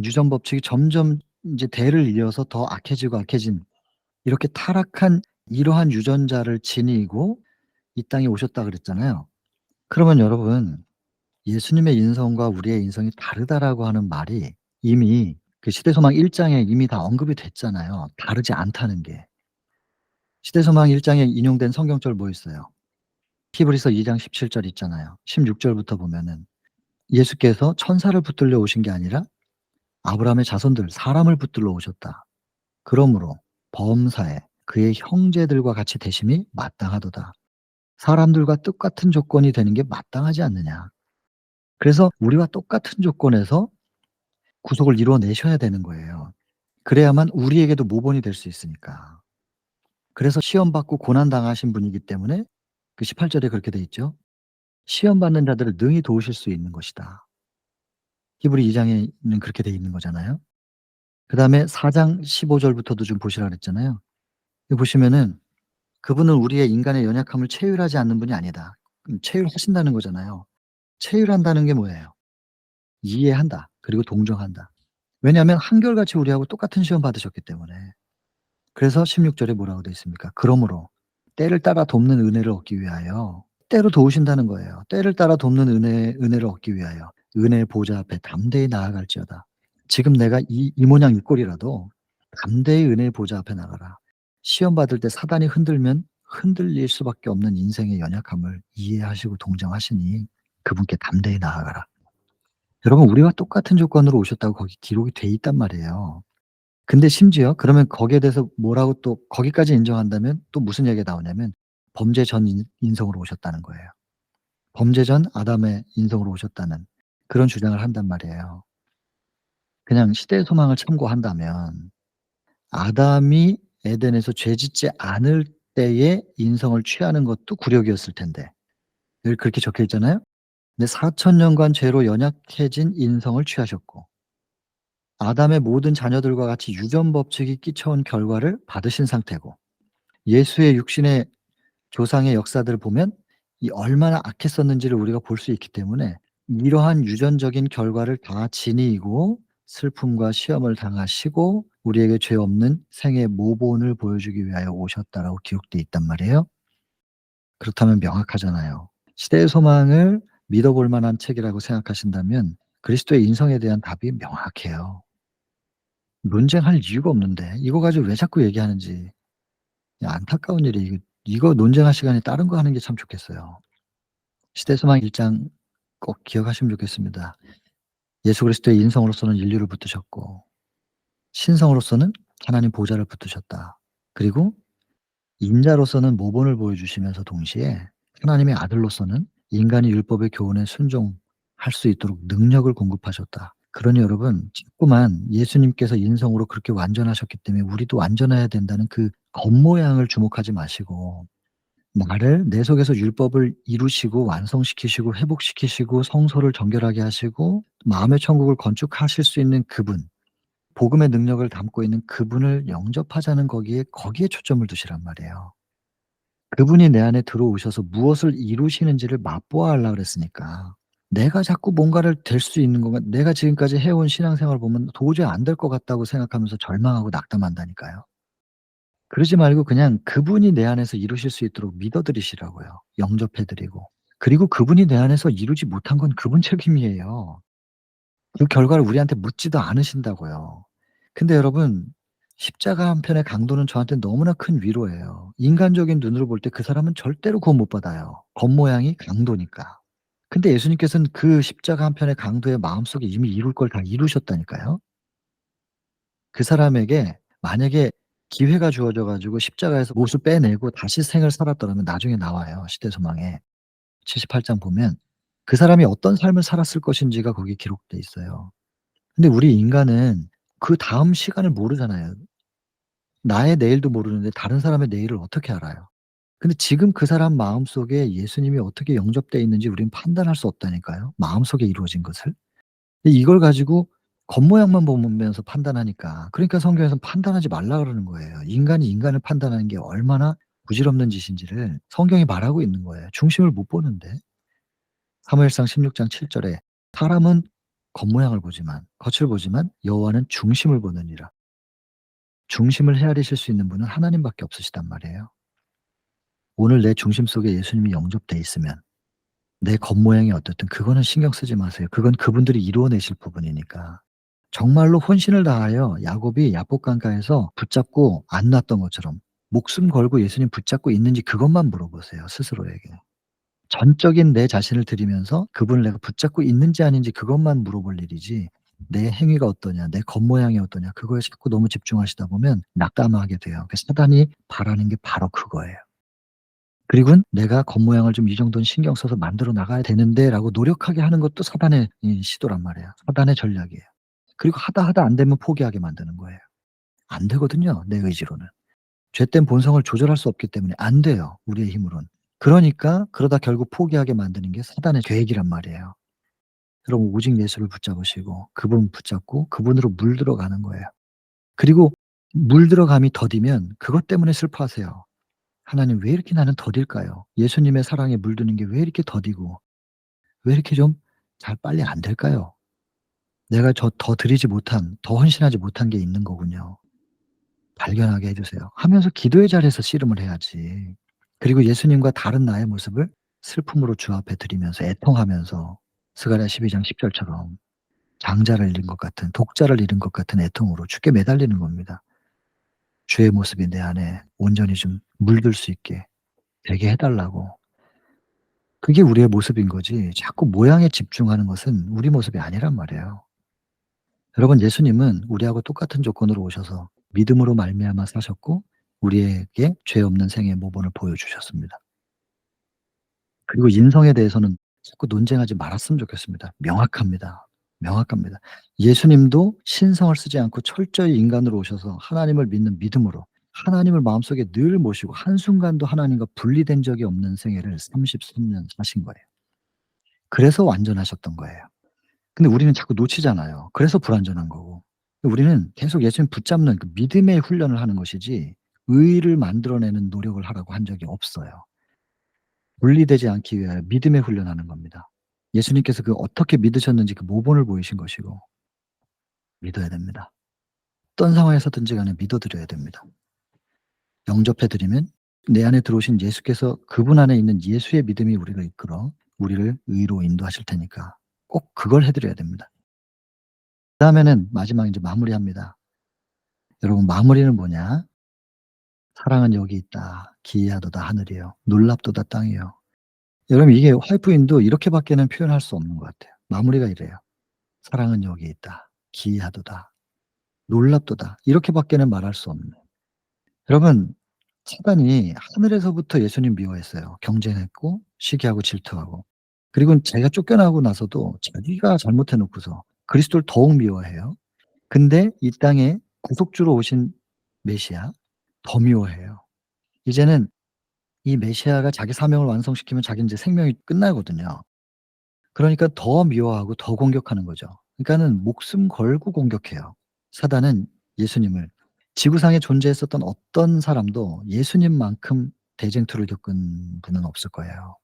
유전 법칙이 점점 인제 대를 이어서 더 악해지고 악해진 이렇게 타락한 이러한 유전자를 지니고 이 땅에 오셨다 그랬잖아요. 그러면 여러분 예수님의 인성과 우리의 인성이 다르다라고 하는 말이 이미 그 시대소망 1 장에 이미 다 언급이 됐잖아요, 다르지 않다는 게. 시대소망 1 장에 인용된 성경절 뭐 있어요? 히브리서 2장 17절 있잖아요. 16 절부터 보면은 예수께서 천사를 붙들려 오신 게 아니라 아브라함의 자손들 사람을 붙들러 오셨다. 그러므로 범사에 그의 형제들과 같이 되심이 마땅하도다. 사람들과 똑같은 조건이 되는 게 마땅하지 않느냐. 그래서 우리와 똑같은 조건에서 구속을 이뤄내셔야 되는 거예요. 그래야만 우리에게도 모본이 될 수 있으니까. 그래서 시험 받고 고난 당하신 분이기 때문에 그 18 절에 그렇게 돼 있죠. 시험 받는 자들을 능히 도우실 수 있는 것이다. 히브리 2 장에는 그렇게 돼 있는 거잖아요. 그다음에 4장 15 절부터도 좀 보시라 그랬잖아요. 여기 보시면은 그분은 우리의 인간의 연약함을 체휼하지 않는 분이 아니다. 체휼하신다는 거잖아요. 체휼한다는 게 뭐예요? 이해한다. 그리고 동정한다. 왜냐하면 한결같이 우리하고 똑같은 시험 받으셨기 때문에. 그래서 16 절에 뭐라고 되어 있습니까? 그러므로 때를 따라 돕는 은혜를 얻기 위하여 때로 도우신다는 거예요. 때를 따라 돕는 은혜를 얻기 위하여 은혜의 보좌 앞에 담대히 나아갈지어다. 지금 내가 이 모양 이 꼴이라도 담대히 은혜의 보좌 앞에 나가라. 시험 받을 때 사단이 흔들면 흔들릴 수밖에 없는 인생의 연약함을 이해하시고 동정하시니 그분께 담대히 나아가라. 여러분 우리와 똑같은 조건으로 오셨다고 거기 기록이 돼 있단 말이에요. 근데 심지어 그러면 거기에 대해서 뭐라고 또 거기까지 인정한다면 또 무슨 얘기가 나오냐면 범죄 전 인성으로 오셨다는 거예요. 범죄 전 아담의 인성으로 오셨다는 그런 주장을 한단 말이에요. 그냥 시대의 소망을 참고한다면 아담이 에덴에서 죄 짓지 않을 때의 인성을 취하는 것도 굴욕이었을 텐데 여기 그렇게 적혀 있잖아요. 근데 4천 년간 죄로 연약해진 인성을 취하셨고 아담의 모든 자녀들과 같이 유전 법칙이 끼쳐온 결과를 받으신 상태고 예수의 육신의 조상의 역사들을 보면 이 얼마나 악했었는지를 우리가 볼 수 있기 때문에 이러한 유전적인 결과를 다 지니고 슬픔과 시험을 당하시고 우리에게 죄 없는 생의 모본을 보여주기 위하여 오셨다라고 기록되어 있단 말이에요. 그렇다면 명확하잖아요. 시대의 소망을 믿어볼 만한 책이라고 생각하신다면 그리스도의 인성에 대한 답이 명확해요. 논쟁할 이유가 없는데 이거 가지고 왜 자꾸 얘기하는지 안타까운 일이 이거 논쟁할 시간에 다른 거 하는 게 참 좋겠어요. 시대소망 1장 꼭 기억하시면 좋겠습니다. 예수 그리스도의 인성으로서는 인류를 붙드셨고 신성으로서는 하나님 보좌를 붙드셨다. 그리고 인자로서는 모본을 보여주시면서 동시에 하나님의 아들로서는 인간이 율법의 교훈에 순종할 수 있도록 능력을 공급하셨다. 그러니 여러분 자꾸만 예수님께서 인성으로 그렇게 완전하셨기 때문에 우리도 완전해야 된다는 그 겉모양을 주목하지 마시고 나를 내 속에서 율법을 이루시고 완성시키시고 회복시키시고 성소를 정결하게 하시고 마음의 천국을 건축하실 수 있는 그분, 복음의 능력을 담고 있는 그분을 영접하자는 거기에 초점을 두시란 말이에요. 그분이 내 안에 들어오셔서 무엇을 이루시는지를 맛보아 하려고 그랬으니까. 내가 자꾸 뭔가를 될 수 있는 건가 내가 지금까지 해온 신앙생활을 보면 도저히 안 될 것 같다고 생각하면서 절망하고 낙담한다니까요. 그러지 말고 그냥 그분이 내 안에서 이루실 수 있도록 믿어 드리시라고요. 영접해 드리고. 그리고 그분이 내 안에서 이루지 못한 건 그분 책임이에요. 그 결과를 우리한테 묻지도 않으신다고요. 근데 여러분 십자가 한 편의 강도는 저한테 너무나 큰 위로예요. 인간적인 눈으로 볼 때 그 사람은 절대로 구원 못 받아요. 겉모양이 강도니까. 근데 예수님께서는 그 십자가 한 편의 강도의 마음속에 이미 이룰 걸 다 이루셨다니까요. 그 사람에게 만약에 기회가 주어져 가지고 십자가에서 못을 빼내고 다시 생을 살았더라면 나중에 나와요, 시대소망에. 78장 보면 그 사람이 어떤 삶을 살았을 것인지가 거기에 기록돼 있어요. 근데 우리 인간은 그다음 시간을 모르잖아요. 나의 내일도 모르는데 다른 사람의 내일을 어떻게 알아요? 근데 지금 그 사람 마음속에 예수님이 어떻게 영접돼 있는지 우리는 판단할 수 없다니까요, 마음속에 이루어진 것을. 근데 이걸 가지고 겉모양만 보면서 판단하니까, 그러니까 성경에서는 판단하지 말라 그러는 거예요. 인간이 인간을 판단하는 게 얼마나 부질없는 짓인지를 성경이 말하고 있는 거예요. 중심을 못 보는데. 사무엘상 16장 7 절에 "사람은 겉모양을 보지만 겉을 보지만 여호와는 중심을 보느니라." 중심을 헤아리실 수 있는 분은 하나님밖에 없으시단 말이에요. 오늘 내 중심 속에 예수님이 영접돼 있으면 내 겉모양이 어떻든 그거는 신경 쓰지 마세요. 그건 그분들이 이루어내실 부분이니까. 정말로 혼신을 다하여 야곱이 야복강가에서 붙잡고 안 놨던 것처럼 목숨 걸고 예수님 붙잡고 있는지 그것만 물어보세요, 스스로에게. 전적인 내 자신을 드리면서 그분을 내가 붙잡고 있는지 아닌지 그것만 물어볼 일이지, 내 행위가 어떠냐, 내 겉모양이 어떠냐 그거에 자꾸 너무 집중하시다 보면 낙담하게 돼요. 그 사단이 바라는 게 바로 그거예요. 그리고는 '내가 겉모양을 좀 이 정도는 신경 써서 만들어 나가야 되는데.'라고 노력하게 하는 것도 사단의 시도란 말이에요. 사단의 전략이에요. 그리고 하다 안 되면 포기하게 만드는 거예요. 안 되거든요, 내 의지로는. 죄된 본성을 조절할 수 없기 때문에 안 돼요, 우리의 힘으로는. 그러니까 그러다 결국 포기하게 만드는 게 사단의 계획이란 말이에요. 여러분 오직 예수를 붙잡으시고 그분 붙잡고 그분으로 물들어가는 거예요. 그리고 물들어감이 더디면 그것 때문에 슬퍼하세요. '하나님 왜 이렇게 나는 더딜까요? 예수님의 사랑에 물드는 게 왜 이렇게 더디고 왜 이렇게 좀 잘 빨리 안 될까요?' 내가 더 드리지 못한, 더 헌신하지 못한 게 있는 거군요. 발견하게 해 주세요. 하면서 기도의 자리에서 씨름을 해야지. 그리고 예수님과 다른 나의 모습을 슬픔으로 주 앞에 드리면서 애통하면서 스가랴 12장 10 절처럼 장자를 잃은 것 같은, 독자를 잃은 것 같은 애통으로 주께 매달리는 겁니다. 주의 모습이 내 안에 온전히 좀 물들 수 있게 되게 해 달라고. 그게 우리의 모습인 거지 자꾸 모양에 집중하는 것은 우리 모습이 아니란 말이에요. 여러분 예수님은 우리하고 똑같은 조건으로 오셔서 믿음으로 말미암아 사셨고 우리에게 죄 없는 생의 모본을 보여주셨습니다. 그리고 인성에 대해서는 자꾸 논쟁하지 말았으면 좋겠습니다. 명확합니다. 명확합니다. 예수님도 신성을 쓰지 않고 철저히 인간으로 오셔서 하나님을 믿는 믿음으로 하나님을 마음속에 늘 모시고 한순간도 하나님과 분리된 적이 없는 생애를 33년 사신 거예요. 그래서 완전하셨던 거예요. 근데 우리는 자꾸 놓치잖아요. 그래서 불완전한 거고. 우리는 계속 예수님 붙잡는 그 믿음의 훈련을 하는 것이지 의의를 만들어내는 노력을 하라고 한 적이 없어요. 분리되지 않기 위하여 믿음의 훈련하는 겁니다. 예수님께서 그 어떻게 믿으셨는지 그 모본을 보이신 것이고 믿어야 됩니다. 어떤 상황에서든지 간에 믿어 드려야 됩니다. 영접해 드리면 내 안에 들어오신 예수께서 그분 안에 있는 예수의 믿음이 우리를 이끌어 우리를 의로 인도하실 테니까 꼭 그걸 해 드려야 됩니다. 그다음에는 마지막 인제 마무리합니다. 여러분 마무리는 뭐냐? "사랑은 여기 있다. 기이하도다 하늘이여 놀랍도다 땅이여." 여러분 이게 화이프인도 이렇게밖에는 표현할 수 없는 것 같아요. 마무리가 이래요. "사랑은 여기 있다. 기이하도다. 놀랍도다." 이렇게밖에는 말할 수 없는. 여러분 사단이 하늘에서부터 예수님 미워했어요. 경쟁했고 시기하고 질투하고. 그리고는 자기가 쫓겨나고 나서도 자기가 잘못해 놓고서 그리스도를 더욱 미워해요. 근데 이 땅에 구속주로 오신 메시아 더 미워해요. 이제는 이 메시아가 자기 사명을 완성시키면 자기 인제 생명이 끝나거든요. 그러니까 더 미워하고 더 공격하는 거죠. 그러니까는 목숨 걸고 공격해요. 사단은 예수님을. 지구상에 존재했었던 어떤 사람도 예수님만큼 대쟁투를 겪은 분은 없을 거예요.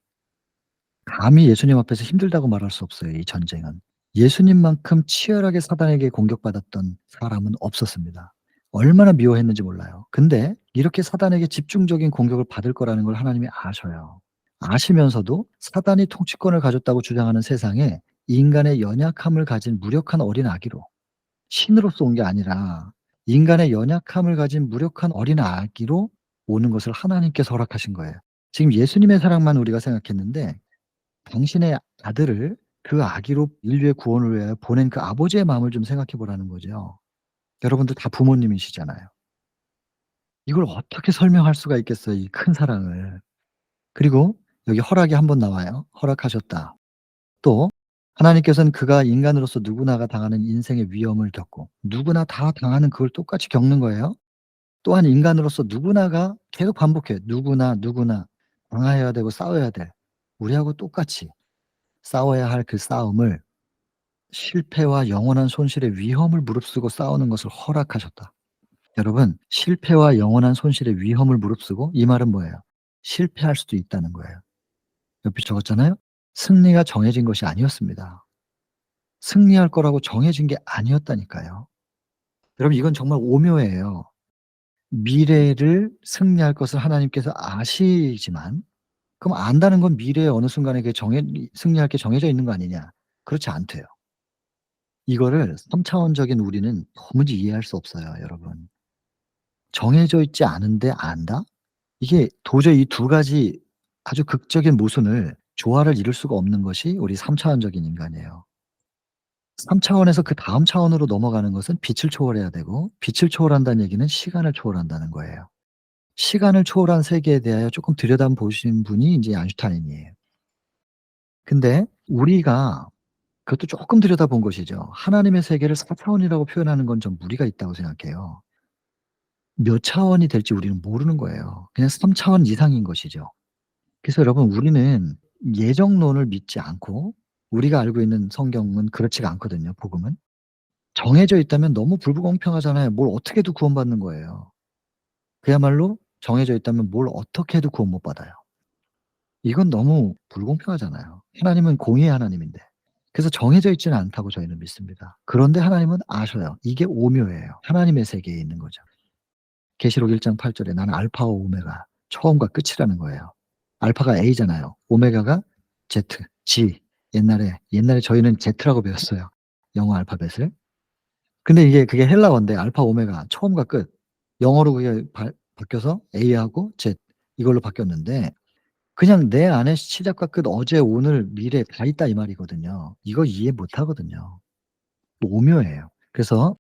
감히 예수님 앞에서 힘들다고 말할 수 없어요, 이 전쟁은. 예수님만큼 치열하게 사단에게 공격받았던 사람은 없었습니다. 얼마나 미워했는지 몰라요. 근데 이렇게 사단에게 집중적인 공격을 받을 거라는 걸 하나님이 아셔요. 아시면서도 사단이 통치권을 가졌다고 주장하는 세상에 인간의 연약함을 가진 무력한 어린 아기로, 신으로서 온 게 아니라 인간의 연약함을 가진 무력한 어린 아기로 오는 것을 하나님께서 허락하신 거예요. 지금 예수님의 사랑만 우리가 생각했는데 당신의 아들을 그 아기로 인류의 구원을 위하여 보낸 그 아버지의 마음을 좀 생각해 보라는 거죠. 여러분들 다 부모님이시잖아요. 이걸 어떻게 설명할 수가 있겠어요, 이 큰 사랑을. 그리고 여기 허락이 한 번 나와요. 허락하셨다. 또 하나님께서는 그가 인간으로서 누구나가 당하는 인생의 위험을 겪고 누구나 다 당하는 그걸 똑같이 겪는 거예요. 또한 인간으로서 누구나가 계속 반복해요. 누구나 당해야 되고 싸워야 될 우리하고 똑같이 싸워야 할 그 싸움을 실패와 영원한 손실의 위험을 무릅쓰고 싸우는 것을 허락하셨다. 여러분 실패와 영원한 손실의 위험을 무릅쓰고 이 말은 뭐예요? 실패할 수도 있다는 거예요. 옆에 적었잖아요. 승리가 정해진 것이 아니었습니다. 승리할 거라고 정해진 게 아니었다니까요. 여러분 이건 정말 오묘해요. 미래를 승리할 것을 하나님께서 아시지만 그럼 안다는 건 미래의 어느 순간에 그게 승리할 게 정해져 있는 거 아니냐? 그렇지 않대요. 이거를 3 차원적인 우리는 도무지 이해할 수 없어요, 여러분. 정해져 있지 않은데 안다? 이게 도저히 이 두 가지 아주 극적인 모순을 조화를 이룰 수가 없는 것이 우리 3 차원적인 인간이에요. 3 차원에서 그다음 차원으로 넘어가는 것은 빛을 초월해야 되고 빛을 초월한다는 얘기는 시간을 초월한다는 거예요. 시간을 초월한 세계에 대하여 쪼끔 들여다보신 분이 인제 아인슈타인이에요. 근데 우리가 그것도 쪼끔 들여다본 것이죠. 하나님의 세계를 4 차원이라고 표현하는 건 좀 무리가 있다고 생각해요. 몇 차원이 될지 우리는 모르는 거예요. 그냥 3 차원 이상인 것이죠. 그래서 여러분 우리는 예정론을 믿지 않고 우리가 알고 있는 성경은 그렇지가 않거든요, 복음은. 정해져 있다면 너무 불공평하잖아요. 뭘 어떻게 해도 구원받는 거예요. 그야말로 정해져 있다면 뭘 어떻게 해도 구원 못 받아요. 이건 너무 불공평하잖아요. 하나님은 공의의 하나님인데. 그래서 정해져 있지는 않다고 저희는 믿습니다. 그런데 하나님은 아셔요. 이게 오묘해요. 하나님의 세계에 있는 거죠. 계시록 1장 8 절에 "나는 알파와 오메가 처음과 끝이라는 거예요." 알파가 A잖아요. 오메가가 Z, G. 옛날에 저희는 Z라고 배웠어요, 영어 알파벳을. 근데 그게 헬라어인데 알파 오메가 처음과 끝. 영어로 그게 바뀌어서 A하고 Z 이걸로 바뀌었는데 그냥 내 안에 시작과 끝, 어제, 오늘, 미래 다 있다 이 말이거든요. 이거 이해 못 하거든요. 오묘해요. 그래서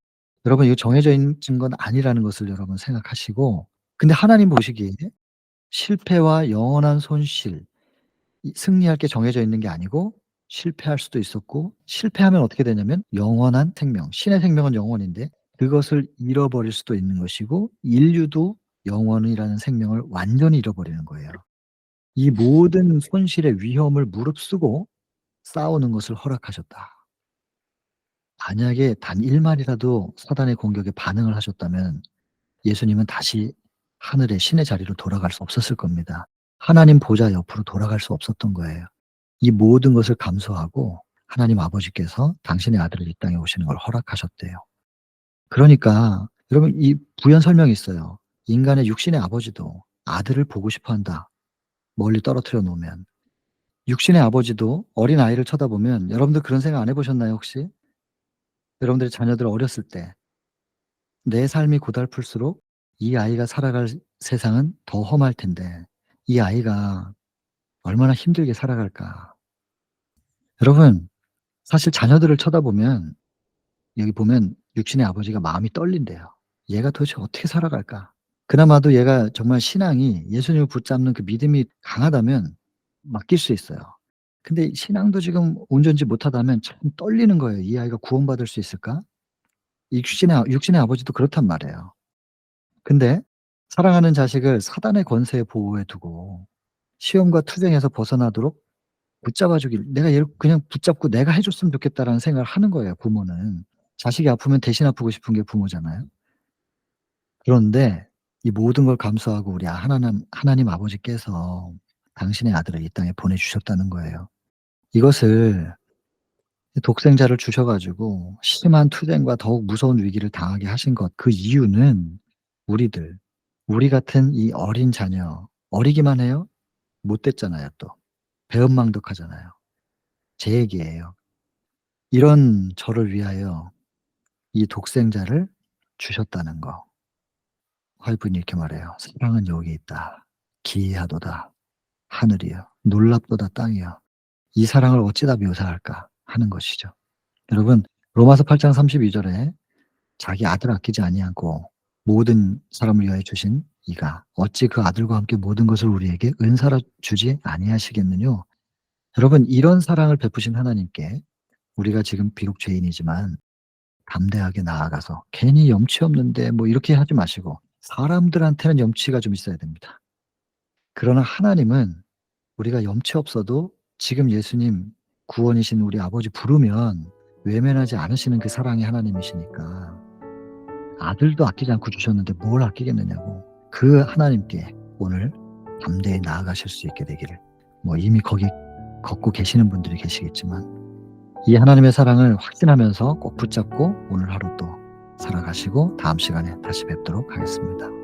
여러분 이거 정해져 있는 건 아니라는 것을 여러분 생각하시고 근데 하나님 보시기에 실패와 영원한 손실 승리할 게 정해져 있는 게 아니고 실패할 수도 있었고 실패하면 어떻게 되냐면 영원한 생명, 신의 생명은 영원인데 그것을 잃어버릴 수도 있는 것이고 인류도 영원이라는 생명을 완전히 잃어버리는 거예요. 이 모든 손실의 위험을 무릅쓰고 싸우는 것을 허락하셨다. 만약에 단 1 마디라도 사단의 공격에 반응을 하셨다면 예수님은 다시 하늘의 신의 자리로 돌아갈 수 없었을 겁니다. 하나님 보좌 옆으로 돌아갈 수 없었던 거예요. 이 모든 것을 감수하고 하나님 아버지께서 당신의 아들을 이 땅에 오시는 걸 허락하셨대요. 그러니까 여러분 이 부연 설명이 있어요. 인간의 육신의 아버지도 아들을 보고 싶어 한다, 멀리 떨어뜨려 놓으면. 육신의 아버지도 어린아이를 쳐다보면 여러분들 그런 생각 안 해 보셨나요 혹시? 여러분들의 자녀들 어렸을 때 내 삶이 고달플수록 이 아이가 살아갈 세상은 더 험할 텐데 이 아이가 얼마나 힘들게 살아갈까. 여러분 사실 자녀들을 쳐다보면 여기 보면 육신의 아버지가 마음이 떨린대요. '얘가 도대체 어떻게 살아갈까?' 그나마도 얘가 정말 신앙이 예수님을 붙잡는 그 믿음이 강하다면 맡길 수 있어요. 근데 신앙도 지금 온전치 못하다면 참 떨리는 거예요. '이 아이가 구원받을 수 있을까?' 육신의 아버지도 그렇단 말이에요. 근데 사랑하는 자식을 사단의 권세에 보호해 두고 시험과 투쟁에서 벗어나도록 붙잡아 주길 '내가 얘를 그냥 붙잡고 내가 해 줬으면 좋겠다.'라는 생각을 하는 거예요 부모는. 자식이 아프면 대신 아프고 싶은 게 부모잖아요. 그런데 이 모든 걸 감수하고 우리 하나님 아버지께서 당신의 아들을 이 땅에 보내 주셨다는 거예요. 이것을 독생자를 주셔 가지고 심한 투쟁과 더욱 무서운 위기를 당하게 하신 것 그 이유는 우리들, 우리 같은 이 어린 자녀 어리기만 해요? 못 됐잖아요 또. 배은망덕하잖아요. 제 얘기예요. 이런 저를 위하여 이 독생자를 주셨다는 거. 와이프는 이렇게 말해요. "사랑은 여기 있다. 기이하도다. 하늘이여 놀랍도다 땅이여." 이 사랑을 어찌다 묘사할까 하는 것이죠. 여러분, 로마서 8장 32 절에 자기 아들 아끼지 아니하고 모든 사람을 위하여 주신 이가 어찌 그 아들과 함께 모든 것을 우리에게 은사로 주지 아니하시겠느뇨. 여러분, 이런 사랑을 베푸신 하나님께 우리가 지금 비록 죄인이지만 담대하게 나아가서 괜히 염치 없는데 뭐 이렇게 하지 마시고, 사람들한테는 염치가 좀 있어야 됩니다. 그러나 하나님은 우리가 염치 없어도 지금 예수님 구원이신 우리 아버지 부르면 외면하지 않으시는 그 사랑의 하나님이시니까 아들도 아끼지 않고 주셨는데 뭘 아끼겠느냐고, 그 하나님께 오늘 담대히 나아가실 수 있게 되기를. 뭐 이미 거기 걷고 계시는 분들이 계시겠지만 이 하나님의 사랑을 확신하면서 꼭 붙잡고 오늘 하루 또 살아가시고 다음 시간에 다시 뵙도록 하겠습니다.